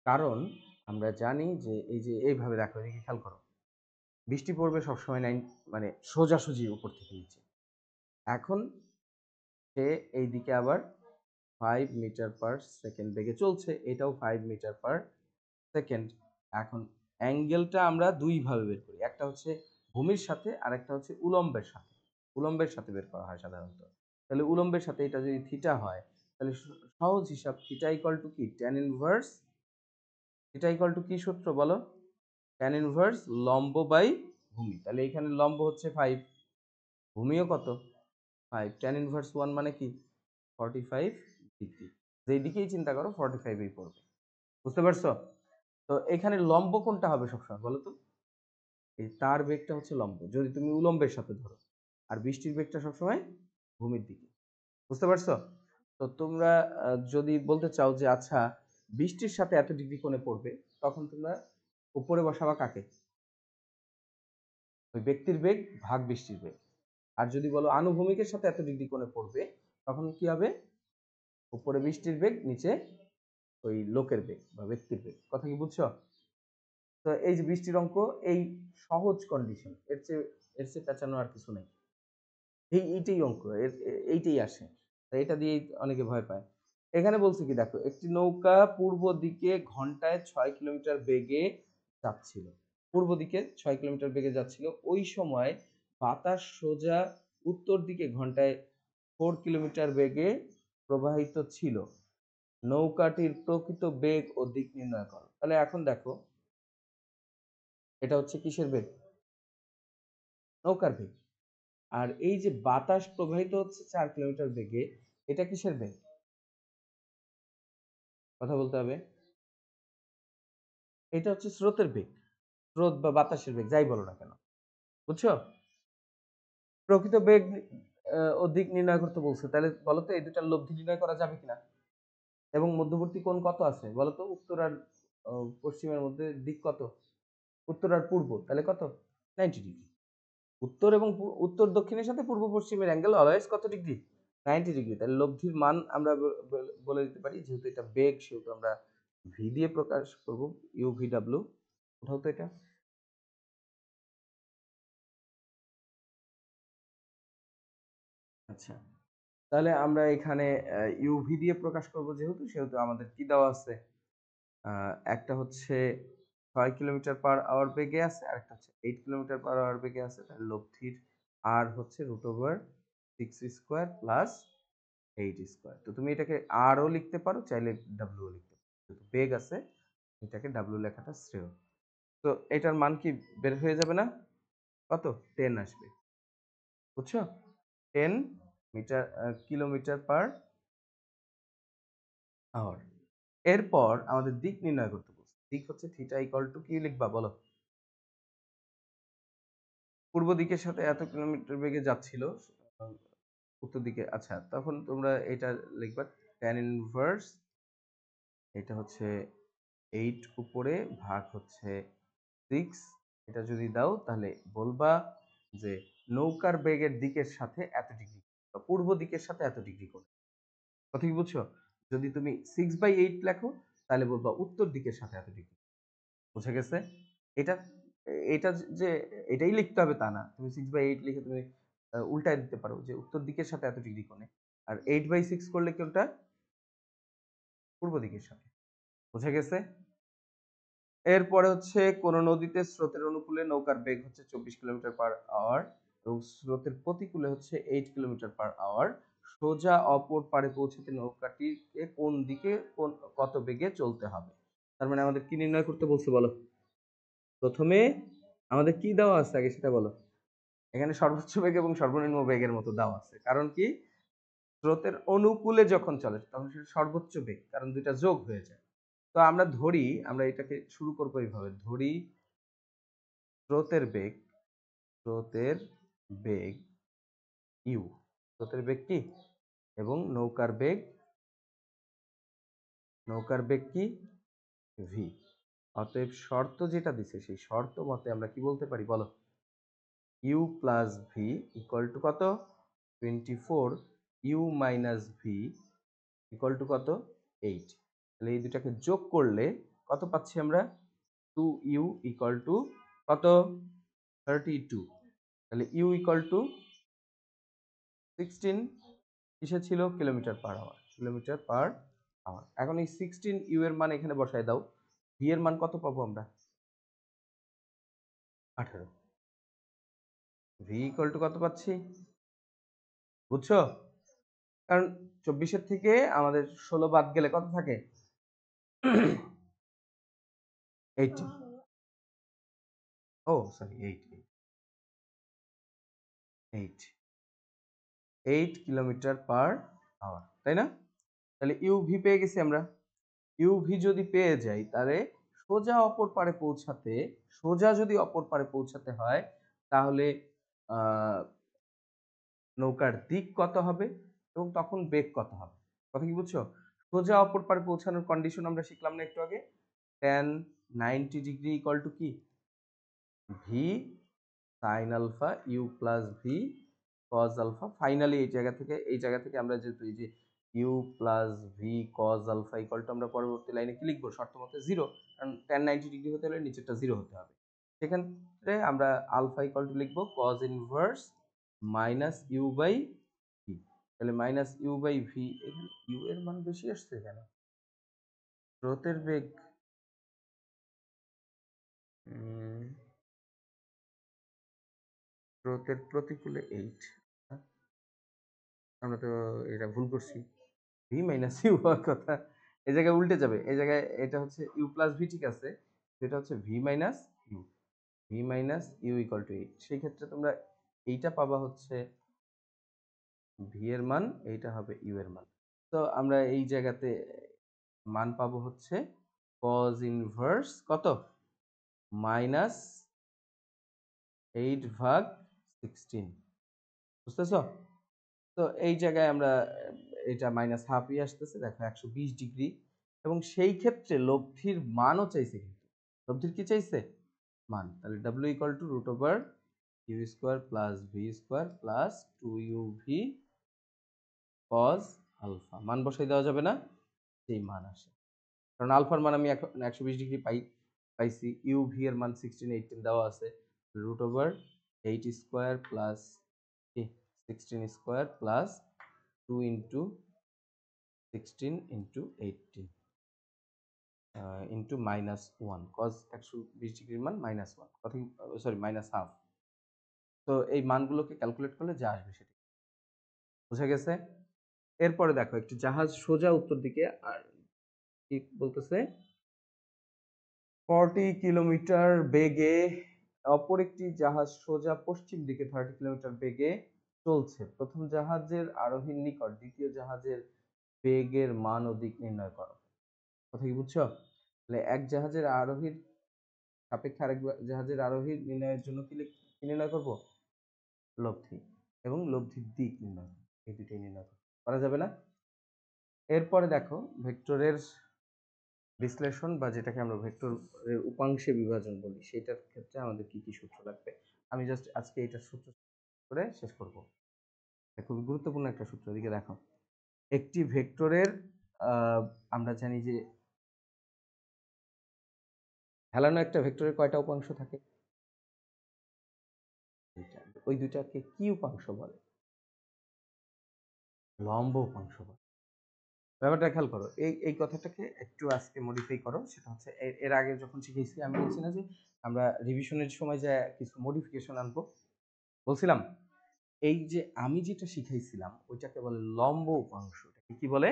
কারণ আমরা জানি যে এই যে এইভাবে দেখো, এদিকে খেয়াল করো, বৃষ্টি পড়বে সবসময় মানে সোজাসুজি উপর থেকে নিচে। এখন সে এইদিকে আবার 5 মিটার পার সেকেন্ড বেগে চলছে, এটাও 5 মিটার পার সেকেন্ড। এখন অ্যাঙ্গেলটা আমরা দুই ভাবে বের করি, একটা হচ্ছে ভূমির সাথে আর একটা হচ্ছে উলম্বের সাথে। উলম্বের সাথে বের করা হয় সাধারণত। তাহলে উলম্বের সাথে এটা যদি থিটা হয়, তাহলে সহজ হিসাব থিটা ইকুয়াল টু কি, tan inverse, theta equal to কি সূত্র বলো, ট্যান ইনভার্স লম্ব বাই ভূমি। তাহলে এখানে লম্ব হচ্ছে 5, ভূমিও কত 5, ট্যান ইনভার্স 1 মানে কি 45 ডিগ্রি। যেই দিকেই চিন্তা করো 45ই পড়বে। বুঝতে পারছো? তো এখানে লম্ব কোনটা হবে সবসময় বলো তো? এই তার বেগটা হচ্ছে লম্ব যদি তুমি উলম্বের সাথে ধরো, আর বৃষ্টির বেগটা সবসময় ভূমির দিকে। বুঝতে পারছো? তো তোমরা যদি বলতে চাও যে আচ্ছা বৃষ্টির সাথে এত ডিগ্রি কোণে পড়বে, তখন তোমরা উপরে বসাবা কাকে, ওই ব্যক্তির বেগ ভাগ বৃষ্টির বেগ। আর যদি বলো আনুভূমিকের সাথে এত ডিগ্রি কোণে পড়বে, তখন কি হবে, উপরে বৃষ্টির বেগ নিচে ওই লোকের বেগ বা ব্যক্তির বেগ। কথা কি বুঝছো? তো এই যে বৃষ্টির অঙ্ক, এই সহজ কন্ডিশন, এর চেয়ে পেঁচানো আর কিছু নেই। এইটাই অঙ্ক, এইটাই আসে। তো এটা দিয়েই অনেকে ভয় পায়। এখানে বলছে কি দেখো, একটি নৌকা পূর্ব দিকে ঘন্টায় 6 কিলোমিটার বেগে যাচ্ছিল। পূর্ব দিকে 6 কিলোমিটার বেগে যাচ্ছিল, ওই সময় বাতাস সোজা উত্তর দিকে ঘন্টায় 4 কিলোমিটার বেগে প্রবাহিত ছিল। নৌকাটির প্রকৃত বেগ ও দিক নির্ণয় করো। তাহলে এখন দেখো, এটা হচ্ছে কিসের বেগ, নৌকার বেগ। আর এই যে বাতাস প্রবাহিত হচ্ছে 4 কিলোমিটার বেগে, এটা কিসের বেগ, কথা বলতে হবে। এটা হচ্ছে স্রোতের বেগ, স্রোত বা বাতাসের বেগ যাই বলো না কেন। বুঝছো? প্রকৃত বেগ ও দিক নির্ণয় করতে বলছে, তাহলে বলো তো এই দুটার লব্ধি নির্ণয় করা যাবে কিনা। এবং মধ্যবর্তী কোণ কত আছে বলো তো, উত্তর আর পশ্চিমের মধ্যে দিক কত, উত্তর আর পূর্ব, তাহলে কত 90 ডিগ্রি। উত্তর এবং উত্তর দক্ষিণের সাথে পূর্ব পশ্চিমের অ্যাঙ্গেল অলওয়েজ কত ডিগ্রি, 90 ডিগ্রি। তাহলে লব্ধির মান আমরা বলে দিতে পারি, যেহেতু এটা বেগ সেহেতু আমরা ভি দিয়ে প্রকাশ করব, ইউ ভি ডাব্লিউ। উঠাও তো এটা। আচ্ছা, তাহলে আমরা এখানে ইউভি দিয়ে প্রকাশ করব, যেহেতু সেহেতু আমাদের কি দেওয়া আছে, একটা হচ্ছে 6 কিলোমিটার পার আওয়ার বেগে আছে, আর একটা হচ্ছে 8 কিলোমিটার পার আওয়ার বেগে আছে। তাহলে লব্ধির আর হচ্ছে √6² প্লাস 8²। তো তুমি এটাকে আর ও লিখতে পারো, চাইলে ডাব্লিউ লিখতে পারো, যেহেতু বেগ আছে এটাকে ডাব্লিউ লেখাটা শ্রেয়। তো এটার মান কি বের হয়ে যাবে না, কত 10 আসবে। বুঝছো? 10 কিলোমিটার পার আওয়ার। এরপর আমাদের দিক নির্ণয় করতে বলছে, দিক হচ্ছে থিটা ইকুয়াল টু কি লিখবা বলো, পূর্ব দিকের সাথে এত কিলোমিটার বেগে যাচ্ছিল উত্তর দিকে। আচ্ছা, তখন তোমরা এটা লিখবা tan ইনভার্স, এটা হচ্ছে 8 উপরে ভাগ হচ্ছে 6। এটা যদি দাও তাহলে বলবা যে নৌকার বেগের দিকের সাথে এত ডিগ্রি, পূর্ব দিকের সাথে এত ডিগ্রি করে। কথা কি বুঝছো? যদি তুমি 6/8 লেখো, তাহলে বলবা উত্তর দিকের সাথে এত ডিগ্রি। বুঝা গেছে? এটা এটা যে এটাই লিখতে হবে তা না, তুমি 6/8 লিখে তুমি উল্টায় দিতে পারো যে উত্তর দিকের সাথে এত ডিগ্রি কোণে। আর 8/6 করলে কি ওটা পূর্ব দিকের সাথে। বুঝা গেছে? এরপরে হচ্ছে কোন নদীতে স্রোতের অনুকূলে নৌকার বেগ হচ্ছে 24 কিলোমিটার পার আওয়ার এবং স্রোতের প্রতিকূলে হচ্ছে 8 কিলোমিটার পার আওয়ার। সোজা অপর পাড়ে পৌঁছাতে নৌকাটিকে কোন দিকে কত বেগে চলতে হবে। তার মানে আমাদের কি নির্ণয় করতে বলছে বলো? প্রথমে আমাদের কি দেওয়া আছে আগে সেটা বলো। এখানে সর্বোচ্চ বেগ এবং সর্বনিম্ন বেগের মতো দেওয়া আছে, কারণ কি স্রোতের অনুকূলে যখন চলে তখন সেটা সর্বোচ্চ বেগ, কারণ দুইটা যোগ হয়ে যায়। তো আমরা ধরি, আমরা এটাকে শুরু করবো এইভাবে, ধরি স্রোতের বেগ, স্রোতের বেগ ইউ, স্রোতের বেগ কি, এবং নৌকার বেগ কি ভি। অতএব শর্ত যেটা দিছে সেই শর্ত মতে আমরা কি বলতে পারি বলো, U plus V equal to কত 24, U minus V equal to কত 8। তাহলে এই দুটাকে যোগ করলে কত পাচ্ছি আমরা, 2u ইকুয়াল টু কত 32। তাহলে ইউ ইকুয়াল টু 16 কিসে ছিল, kilometre per hour, kilometre per hour. এখন এই 16 ইউ এর মান এখানে বসায় দাও, ভি এর মান কত পাবো আমরা? 18। ভি ইকুয়াল টু কত পাচ্ছি বুঝছো? কারণ 24 থেকে আমাদের 16 বাদ গেলে কত থাকে? 80। ও সরি 8 কিলোমিটার পার আওয়ার, তাই না? তাহলে ইউভি পেয়ে গেছি আমরা। ইউভি যদি পেয়ে যাই তাহলে সোজা যদি অপর পারে পৌঁছাতে হয় তাহলে নৌকার দিক কত হবে এবং তখন বেগ কত হবে, কথা কি বুঝছো? সোজা অপর পারে পৌঁছানোর কন্ডিশন আমরা শিখলাম না একটু আগে? tan 90 ডিগ্রি ইকুয়াল টু কি? V sine alpha U plus V cos alpha. Finally এই জায়গা থেকে আমরা যেহেতু এই যে U plus V cos alpha equal to আমরা পরবর্তী লাইনে কি লিখবো? শর্ত মতে 0, কারণ tan 90 ডিগ্রি হতে হলে নিচেরটা 0 হতে হবে। সেক্ষেত্রে আমরা আলফা ইকুয়াল টু লিখবো cos inverse minus U by V. তাহলে মাইনাস ইউ বাই ভি, এখানে ইউ এর মান বেশি আসছে কেন? স্রোতের বেগ স্রোতের প্রতিকূলে 8, আমরা তো এটা ভুল করছি। ভি মাইনাস ইউ হওয়ার কথা, এই জায়গায় উল্টে যাবে। এই জায়গায় এটা হচ্ছে ইউ প্লাস ভি, ঠিক আছে, এটা হচ্ছে V minus U. V minus U equal to 8। সেই ক্ষেত্রে তোমরা এইটা পাবা হচ্ছে ভি এর মান, এইটা হবে ইউ এর মান। তো আমরা এই জায়গাতে মান পাবো হচ্ছে cos ইনভার্স কত? মাইনাস 8/16, বুঝতেছো? তো এই জায়গায় আমরা এটা মাইনাস হাফই আসতেছে, দেখো 120 ডিগ্রি। এবং সেই ক্ষেত্রে লব্ধির মানও চাইছে, কিন্তু লব্ধির কি চাইছে? মান। তাহলে w equal to root over U square plus V square plus 2uv cos alpha. মান বসাই দেওয়া যাবে না? সেই মান আসে, কারণ আলফার মান আমি এখন 120 ডিগ্রি পাইছি, ইউভি এর মান 16 18 দেওয়া আছে। Root over 8 square plus 16 square plus 2 into 16 into 18 into minus 1, cos 120 ডিগ্রির মান মাইনাস 1, কথা সরি মাইনাস হাফ। তো এই মানগুলোকে ক্যালকুলেট করলে যা আসবে সেটা বোঝা গেছে। এরপরে দেখো একটি জাহাজ সোজা উত্তর দিকে, আর কি বলতেছে, 40 কিলোমিটার বেগে, অপর একটি জাহাজ সোজা পশ্চিম দিকে 30 কিলোমিটার বেগে চলছে। প্রথম জাহাজের আরোহীর নিকট দ্বিতীয় জাহাজের বেগের মান ও দিক নির্ণয় করো। কথা কি বুঝছো? তাহলে এক জাহাজের আরোহীর সাপেক্ষে আরেক জাহাজের আরোহীর নির্ণয়ের জন্য কি নির্ণয় করব? লব্ধি এবং লব্ধির দিক নির্ণয়, এই দুটোই নির্ণয় করা যাবে না? এরপরে দেখো ভেক্টরের বিশ্লেষণ, বা যেটাকে আমরা ভেক্টরের উপাংশে বিভাজন বলি, সেটার ক্ষেত্রে আমাদের কি কি সূত্র লাগবে। আমি জাস্ট আজকে এটার সূত্র করে শেষ করব। খুবই গুরুত্বপূর্ণ একটা সূত্র, দিকে দেখো। একটি ভেক্টরের আমরা জানি যে হেলানো একটা ভেক্টরের কয়টা উপাংশ থাকে? ওই দুইটাকে কি উপাংশ বলে? লম্ব উপাংশ বলে। ব্যাপারটা খেয়াল করো, এই কথাটাকে একটু আজকে মডিফাই করো। সেটা হচ্ছে এর আগে যখন শিখেছি আমি বলছি না যে আমরা রিভিশনের সময় যে কিছু মডিফিকেশন আনবো, বলছিলাম এই যে আমি যেটা শিখাইছিলাম ওইটাকে বলে লম্ব উপাংশ। এটাকে কি বলে?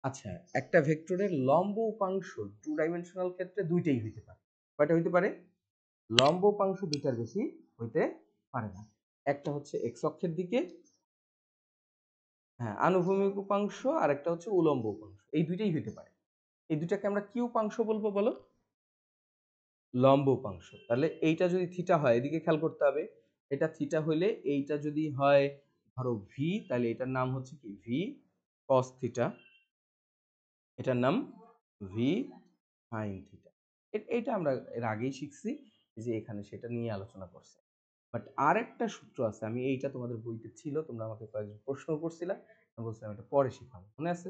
আচ্ছা, একটা ভেক্টরের লম্ব উপাংশ টু ডাইমেনশনাল ক্ষেত্রে দুইটাই হইতে পারে। কয়টা হইতে পারে? লম্ব উপাংশ দুইটার বেশি হইতে পারে না। একটা হচ্ছে এক্স অক্ষের দিকে, হ্যাঁ, আনুভূমিক উপাংশ, আর একটা হচ্ছে উলম্ব উপাংশ। এই দুইটাই হইতে পারে। এই দুইটাকে আমরা কি উপাংশ বলবো বলো? লম্ব উপাংশ। তাহলে এইটা যদি থিটা হয়, এদিকে খেয়াল করতে হবে, এটা থিটা হইলে এইটা যদি হয় ধরো ভি, তাহলে এটার নাম হচ্ছে কি? V cos theta. এটার নাম ভি সাইন থিটা। এটা আমরা এর আগেই শিখছি, যে এখানে সেটা নিয়ে আলোচনা করছে। বাট আর একটা সূত্র আছে, আমি এইটা তোমাদের বইতে ছিল, তোমরা আমাকে কয়েকজন প্রশ্ন করছিলা, আমি বলছিলাম এটা পরে শিখাবো, মনে আছে?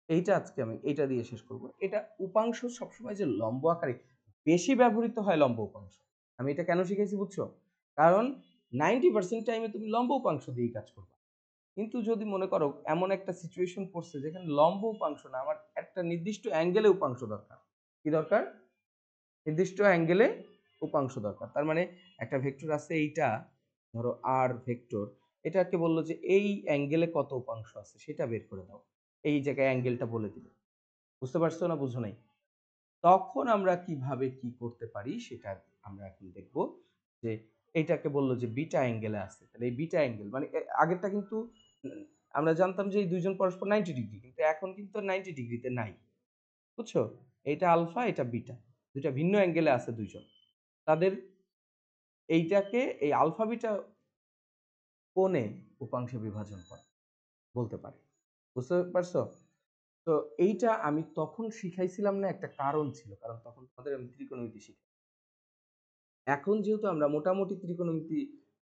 এইটা আজকে আমি এইটা দিয়ে শেষ করব। এটা উপাংশ সবসময় যে লম্ব আকারে বেশি ব্যবহৃত হয় লম্ব উপাংশ। আমি এটা কেন শিখেছি বুঝছো? কারণ 90% টাইমে তুমি লম্ব উপাংশ দিয়েই কাজ করবে। কিন্তু যদি মনে করো এমন একটা সিচুয়েশন পড়ছে যেখানে লম্ব উপাংশ না, আমার একটা নির্দিষ্ট অ্যাঙ্গেলে উপাংশ দরকার, কি দরকার? নির্দিষ্ট অ্যাঙ্গেলে উপাংশ দরকার। তার মানে একটা ভেক্টর আছে এইটা, ধরো আর ভেক্টর, এটাকে বললো যে এই অ্যাঙ্গেলে কত উপাংশ আছে সেটা বের করে দাও। এই জায়গায় অ্যাঙ্গেলটা বলে দিল। বুঝতে পারছো না বুঝো নাই? তখন আমরা কিভাবে কি করতে পারি সেটা আমরা এখন দেখব। যে এইটাকে বললো যে বিটা অ্যাঙ্গেলে আছে, তাহলে এই বিটা অ্যাঙ্গেল মানে আগেরটা কিন্তু আমরা জানতাম যে এই দুইজন পরস্পর 90 ডিগ্রি, কিন্তু এখন কিন্তু 90 ডিগ্রিতে নাই। বুঝছো? এটা আলফা, এটা বিটা, দুইটা ভিন্ন অ্যাঙ্গেলে আছে দুইজন। তাদের এইটাকে এই আলফা বিটা কোণে উপাংশে বিভাজন করে বলতে পারে। বুঝতে পারছো? তো এইটা আমি তখন শিখাইছিলাম না, একটা কারণ ছিল, কারণ তখন তোমাদের আমি ত্রিকোণমিতি শিখাই। এখন যেহেতু আমরা মোটামুটি ত্রিকোণমিতি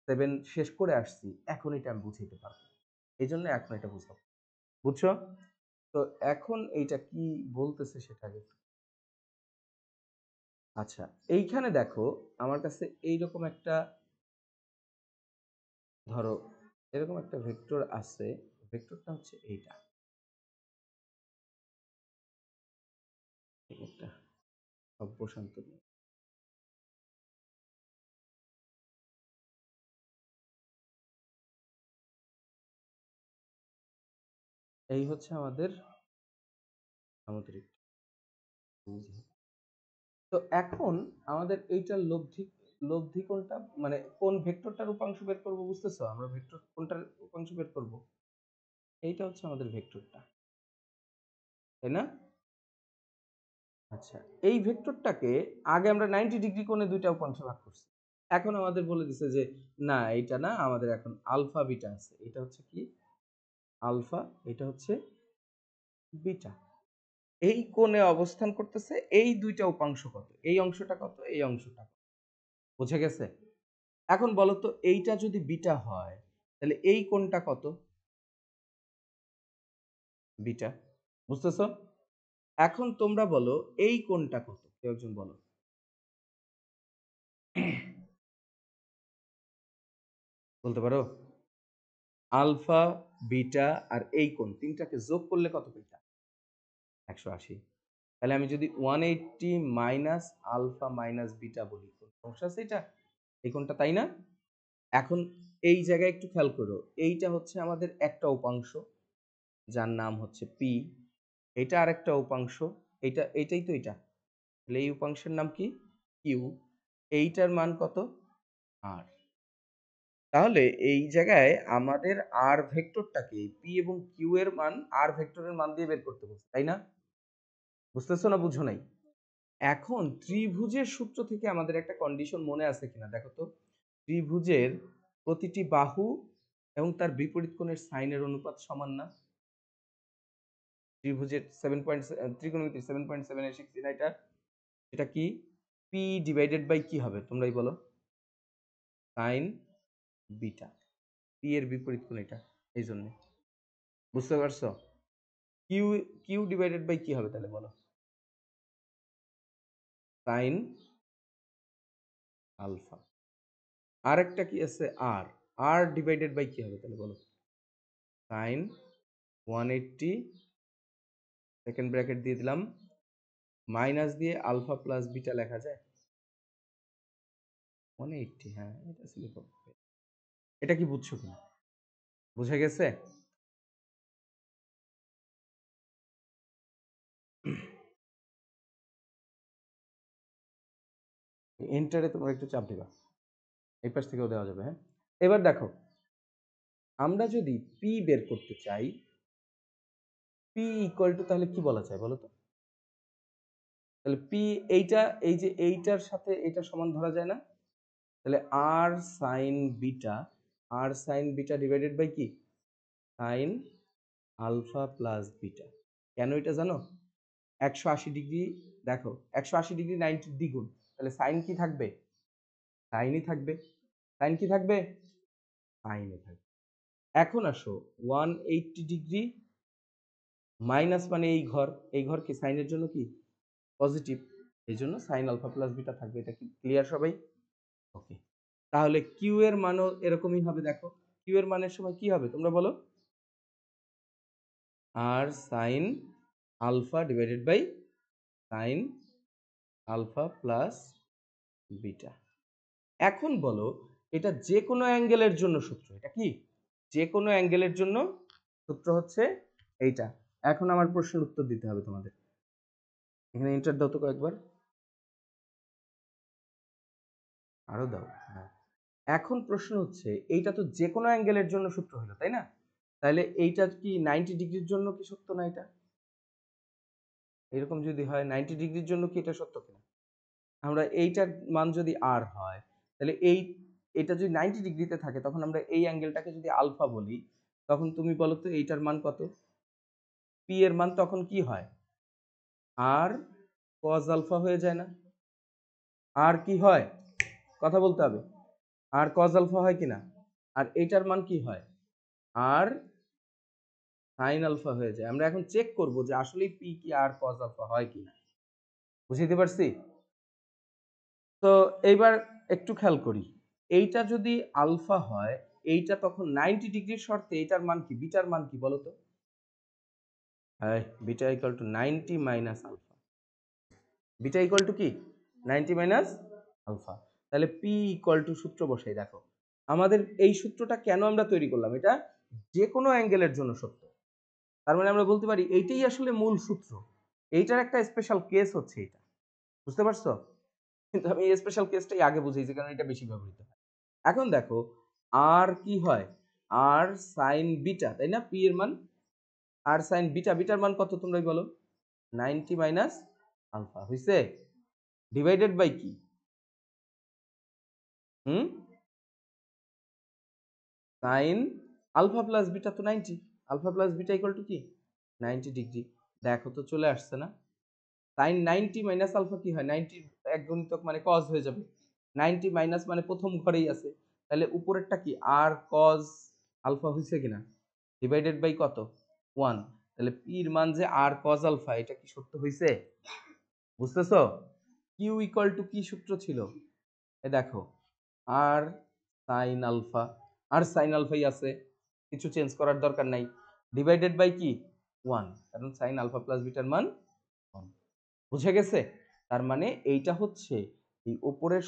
7 শেষ করে আসছি, এখন এটা আমি বুঝাইতে পারবো, এই জন্য এখন এটা বুঝলাম। বুঝছো? তো এখন এইটা কি বলতেছে সেটা আগে। আচ্ছা, এইখানে দেখো আমার কাছে এইরকম একটা, ধরো এরকম একটা ভেক্টর আছে, ভেক্টরটা হচ্ছে এইটা, একটা অব্যসান্ত নিয়ে। এই হচ্ছে আমাদের সামুদ্রিক। তো এখন আমাদের এইটার লব্ধি, লব্ধি কোনটা, মানে কোন ভেক্টরটার উপাংশ বের করব, বুঝতেছো? আমরা ভেক্টর কোনটার উপাংশ বের করব, এইটা হচ্ছে আমাদের ভেক্টরটা, তাই না? আচ্ছা, এই ভেক্টরটাকে আগে আমরা 90 ডিগ্রি কোণে দুইটা উপাংশে ভাগ করছি। এখন আমাদের বলে দিছে যে না, এটা না, আমাদের এখন আলফা বিটা আছে। এটা হচ্ছে কি? আলফা, এটা হচ্ছে বিটা। এই কোণে অবস্থান করতেছে এই দুইটা উপাংশ কত, এই অংশটা কত, এই অংশটা কত। বুঝে গেছে? এখন বলো তো, এইটা যদি বিটা হয় তাহলে এই কোণটা কত? বিটা। বুঝতেছো? এখন তোমরা বলো এই কোণটা কত, কেউ একজন বলো। বলতে পারো? আলফা, বিটা আর এই কোণ তিনটাকে যোগ করলে কত পেতা? 180। তাহলে আমি যদি 180 মাইনাস আলফা মাইনাস বিটা বলি, কোন সমস্যা আছে এটা? এই কোণটা, তাই না? এখন এই জায়গায় একটু খেয়াল করো, এইটা হচ্ছে আমাদের একটা উপাংশ যার নাম হচ্ছে পি, এটা আরেকটা উপাংশ, এইটাই তো এটা, তাহলে এই উপাংশের নাম কি? কিউ। এইটার মান কত? আর। তাহলে এই জায়গায় আমাদের আর ভেক্টরটাকে পি এবং কিউ এর মান আর ভেক্টরের মান দিয়ে বের করতে বলছে, তাই না? বুঝতেছো না বুঝো নাই? এখন ত্রিভুজের সূত্র থেকে আমাদের একটা কন্ডিশন মনে আছে কিনা দেখো তো। ত্রিভুজের প্রতিটি বাহু এবং তার বিপরীত কোণের সাইনের অনুপাত সমান না? ত্রিভুজের 7 ত্রিকোণমিতি 7.7 এ শিখছি না এটা? এটা কি? পি ডিভাইডেড বাই কি হবে তোমরাই বলো? Sign beta. পি এর বিপরীত কোণ এটা, এই জন্য। বুঝতে পারছো? কিউ, কিউ ডিভাইডেড বাই কি হবে তাহলে বলো? Sine alpha. আর একটা কি আছে? আর। আর ডিভাইডেড বাই কি হবে তাহলে বলো? সাইন 180, সেকেন্ড ব্র্যাকেট দিয়ে দিলাম, মাইনাস দিয়ে আলফা প্লাস বিটা লেখা যায়। 180, হ্যাঁ এটা ছিল। এটা কি বুঝছো কিনা? বুঝে গেছে? এন্টারে তোমরা একটু চাপ দিবা, এই পাশ থেকেও দেওয়া যাবে। হ্যাঁ, এবার দেখো, আমরা যদি পি বের করতে চাই, পি ইকুয়াল টু তাহলে কি বলা যায় বলো তো? তাহলে পি, এইটা, এই যে এইটার সাথে এটা সমান ধরা যায় না? তাহলে R sine beta, R sine beta divided by কি? Sine alpha plus beta. কেন এটা জানো? 180 ডিগ্রি, দেখো 180 ডিগ্রি 90 দ্বিগুণ, তাহলে সাইন কি থাকবে? সাইনই থাকবে। সাইন কি থাকবে? সাইনই থাকবে। এখন আসো 180 ডিগ্রি মাইনাস মানে এই ঘর, এই ঘর কি সাইনের জন্য কি পজিটিভ, এই জন্য সাইন আলফা প্লাস বিটা থাকবে। এটা কি ক্লিয়ার সবাই? ওকে। তাহলে কিউ এর মানও এরকমই হবে। দেখো কিউ এর মানের সময় কি হবে তোমরা বলো? R sine alpha divided by sine alpha plus beta. এখন বলো এটা যে কোনো অ্যাঙ্গেলের জন্য সূত্র। এটা কি যে কোনো অ্যাঙ্গেলের জন্য সূত্র হচ্ছে এইটা। এখন আমার প্রশ্নের উত্তর দিতে হবে তোমাদের। এখানে এন্টার দাও তো কয়েকবার, আরো দাও। হ্যাঁ, এখন প্রশ্ন হচ্ছে এইটা তো যে কোনো অ্যাঙ্গেলের জন্য সূত্র হলো, তাই না? তাহলে এইটা কি 90 ডিগ্রির জন্য কি সত্য না? এটা এরকম যদি হয় 90 ডিগ্রির জন্য কি এটা সত্য কিনা? আমরা এইটার মান যদি আর হয়, তাহলে এটা যদি 90 ডিগ্রিতে থাকে, তখন আমরা এই অ্যাঙ্গেলটাকে যদি আলফা বলি, তখন তুমি বলো তো এইটার মান কত? পি এর মান তখন কি হয়? আর কজ আলফা হয়ে যায় না? আর কি হয়? কথা বলতে হবে। আর কজ আলফা হয় কিনা? আর এইটার মান কি হয়? আর সাইন আলফা হয়ে যায়। আমরা এখন চেক করব যে আসলে পি কি আর কজ আলফা হয় কিনা। বুঝতে পারছি? তো এইবার একটু খেয়াল করি, এইটা যদি আলফা হয়, এইটা তখন 90 ডিগ্রির শর্তে এইটার মান কি, বিটার মান কি বলো তো? Beta equal to 90 minus alpha. Beta equal to কি 90 মাইনাস আলফা। তাহলে পি ইকুয়াল টু সূত্র বসাই। দেখো আমাদের এই সূত্রটা কেন আমরা তৈরি করলাম, এটা যে কোনো অ্যাঙ্গেলের জন্য সত্য। তার মানে আমরা বলতে পারি এইটাই আসলে মূল সূত্র। এইটার একটা স্পেশাল কেস হচ্ছে এটা। বুঝতে পারছো? কিন্তু আমি এই স্পেশাল কেসটাই আগে বুঝিয়েছি, কারণ এটা বেশি ব্যবহৃত হয়। এখন দেখো আর কি হয়, আর সাইন বিটা, তাই না? পি এর মান আর সাইন বিটা, বিটার মান কত তোমরাই বলো? 90 মাইনাস আলফা হইছে, ডিভাইডেড বাই কি? হুম, সাইন আলফা প্লাস বিটা তো 90, alpha plus beta equal to কি 90 ডিগ্রি। দেখো তো চলে আসছে না? সাইন 90 মাইনাস আলফা কি হয়? 90 এক গুণিতক মানে কজ হয়ে যাবে। 90 মাইনাস মানে প্রথম ঘরেই আছে, তাহলে উপরেরটা কি আর কজ আলফা হইছে কিনা, ডিভাইডেড বাই কত 1। তাহলে পি এর মান যে আর কজ আলফা, এটা কি সত্য হইছে? বুঝতেছো? কিউ ইকুয়াল টু কি সূত্র ছিল? এ দেখো আর সাইন আলফা, আর সাইন আলফাই আছে, কিছু চেঞ্জ করার দরকার নাই, ডিভাইডেড বাই কি 1, কারণ সাইন আলফা প্লাস বিটার মান 1। বুঝে গেছে? তার মানে এইটা হচ্ছে এই উপরের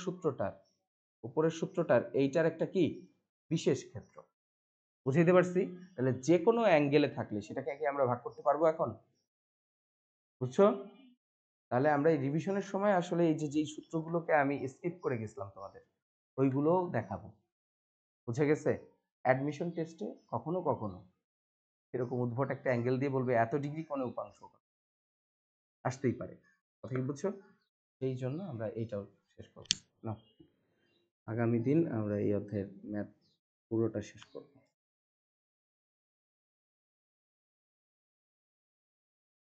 সূত্রটার এইটার একটা কি বিশেষ ক্ষেত্র। বুঝাইতে পারছি? তাহলে যে কোনো অ্যাঙ্গেলে থাকলে সেটাকে কি আমরা ভাগ করতে পারবো এখন? বুঝছো? তাহলে আমরা এই রিভিশনের সময় আসলে এই যে যেই সূত্রগুলোকে আমি স্কিপ করে গেছিলাম তোমাদের, ওইগুলোও দেখাবো। বুঝে গেছে? অ্যাডমিশন টেস্টে কখনো কখনো এরকম উদ্ভট একটা অ্যাঙ্গেল দিয়ে বলবে এত ডিগ্রি কোণে উপাংশ আসতেই পারে। কথা কি বুঝছো? সেই জন্য আমরা এইটাও শেষ করবো না, আগামী দিন আমরা এই অধ্যায়ের ম্যাথ পুরোটা শেষ করবো।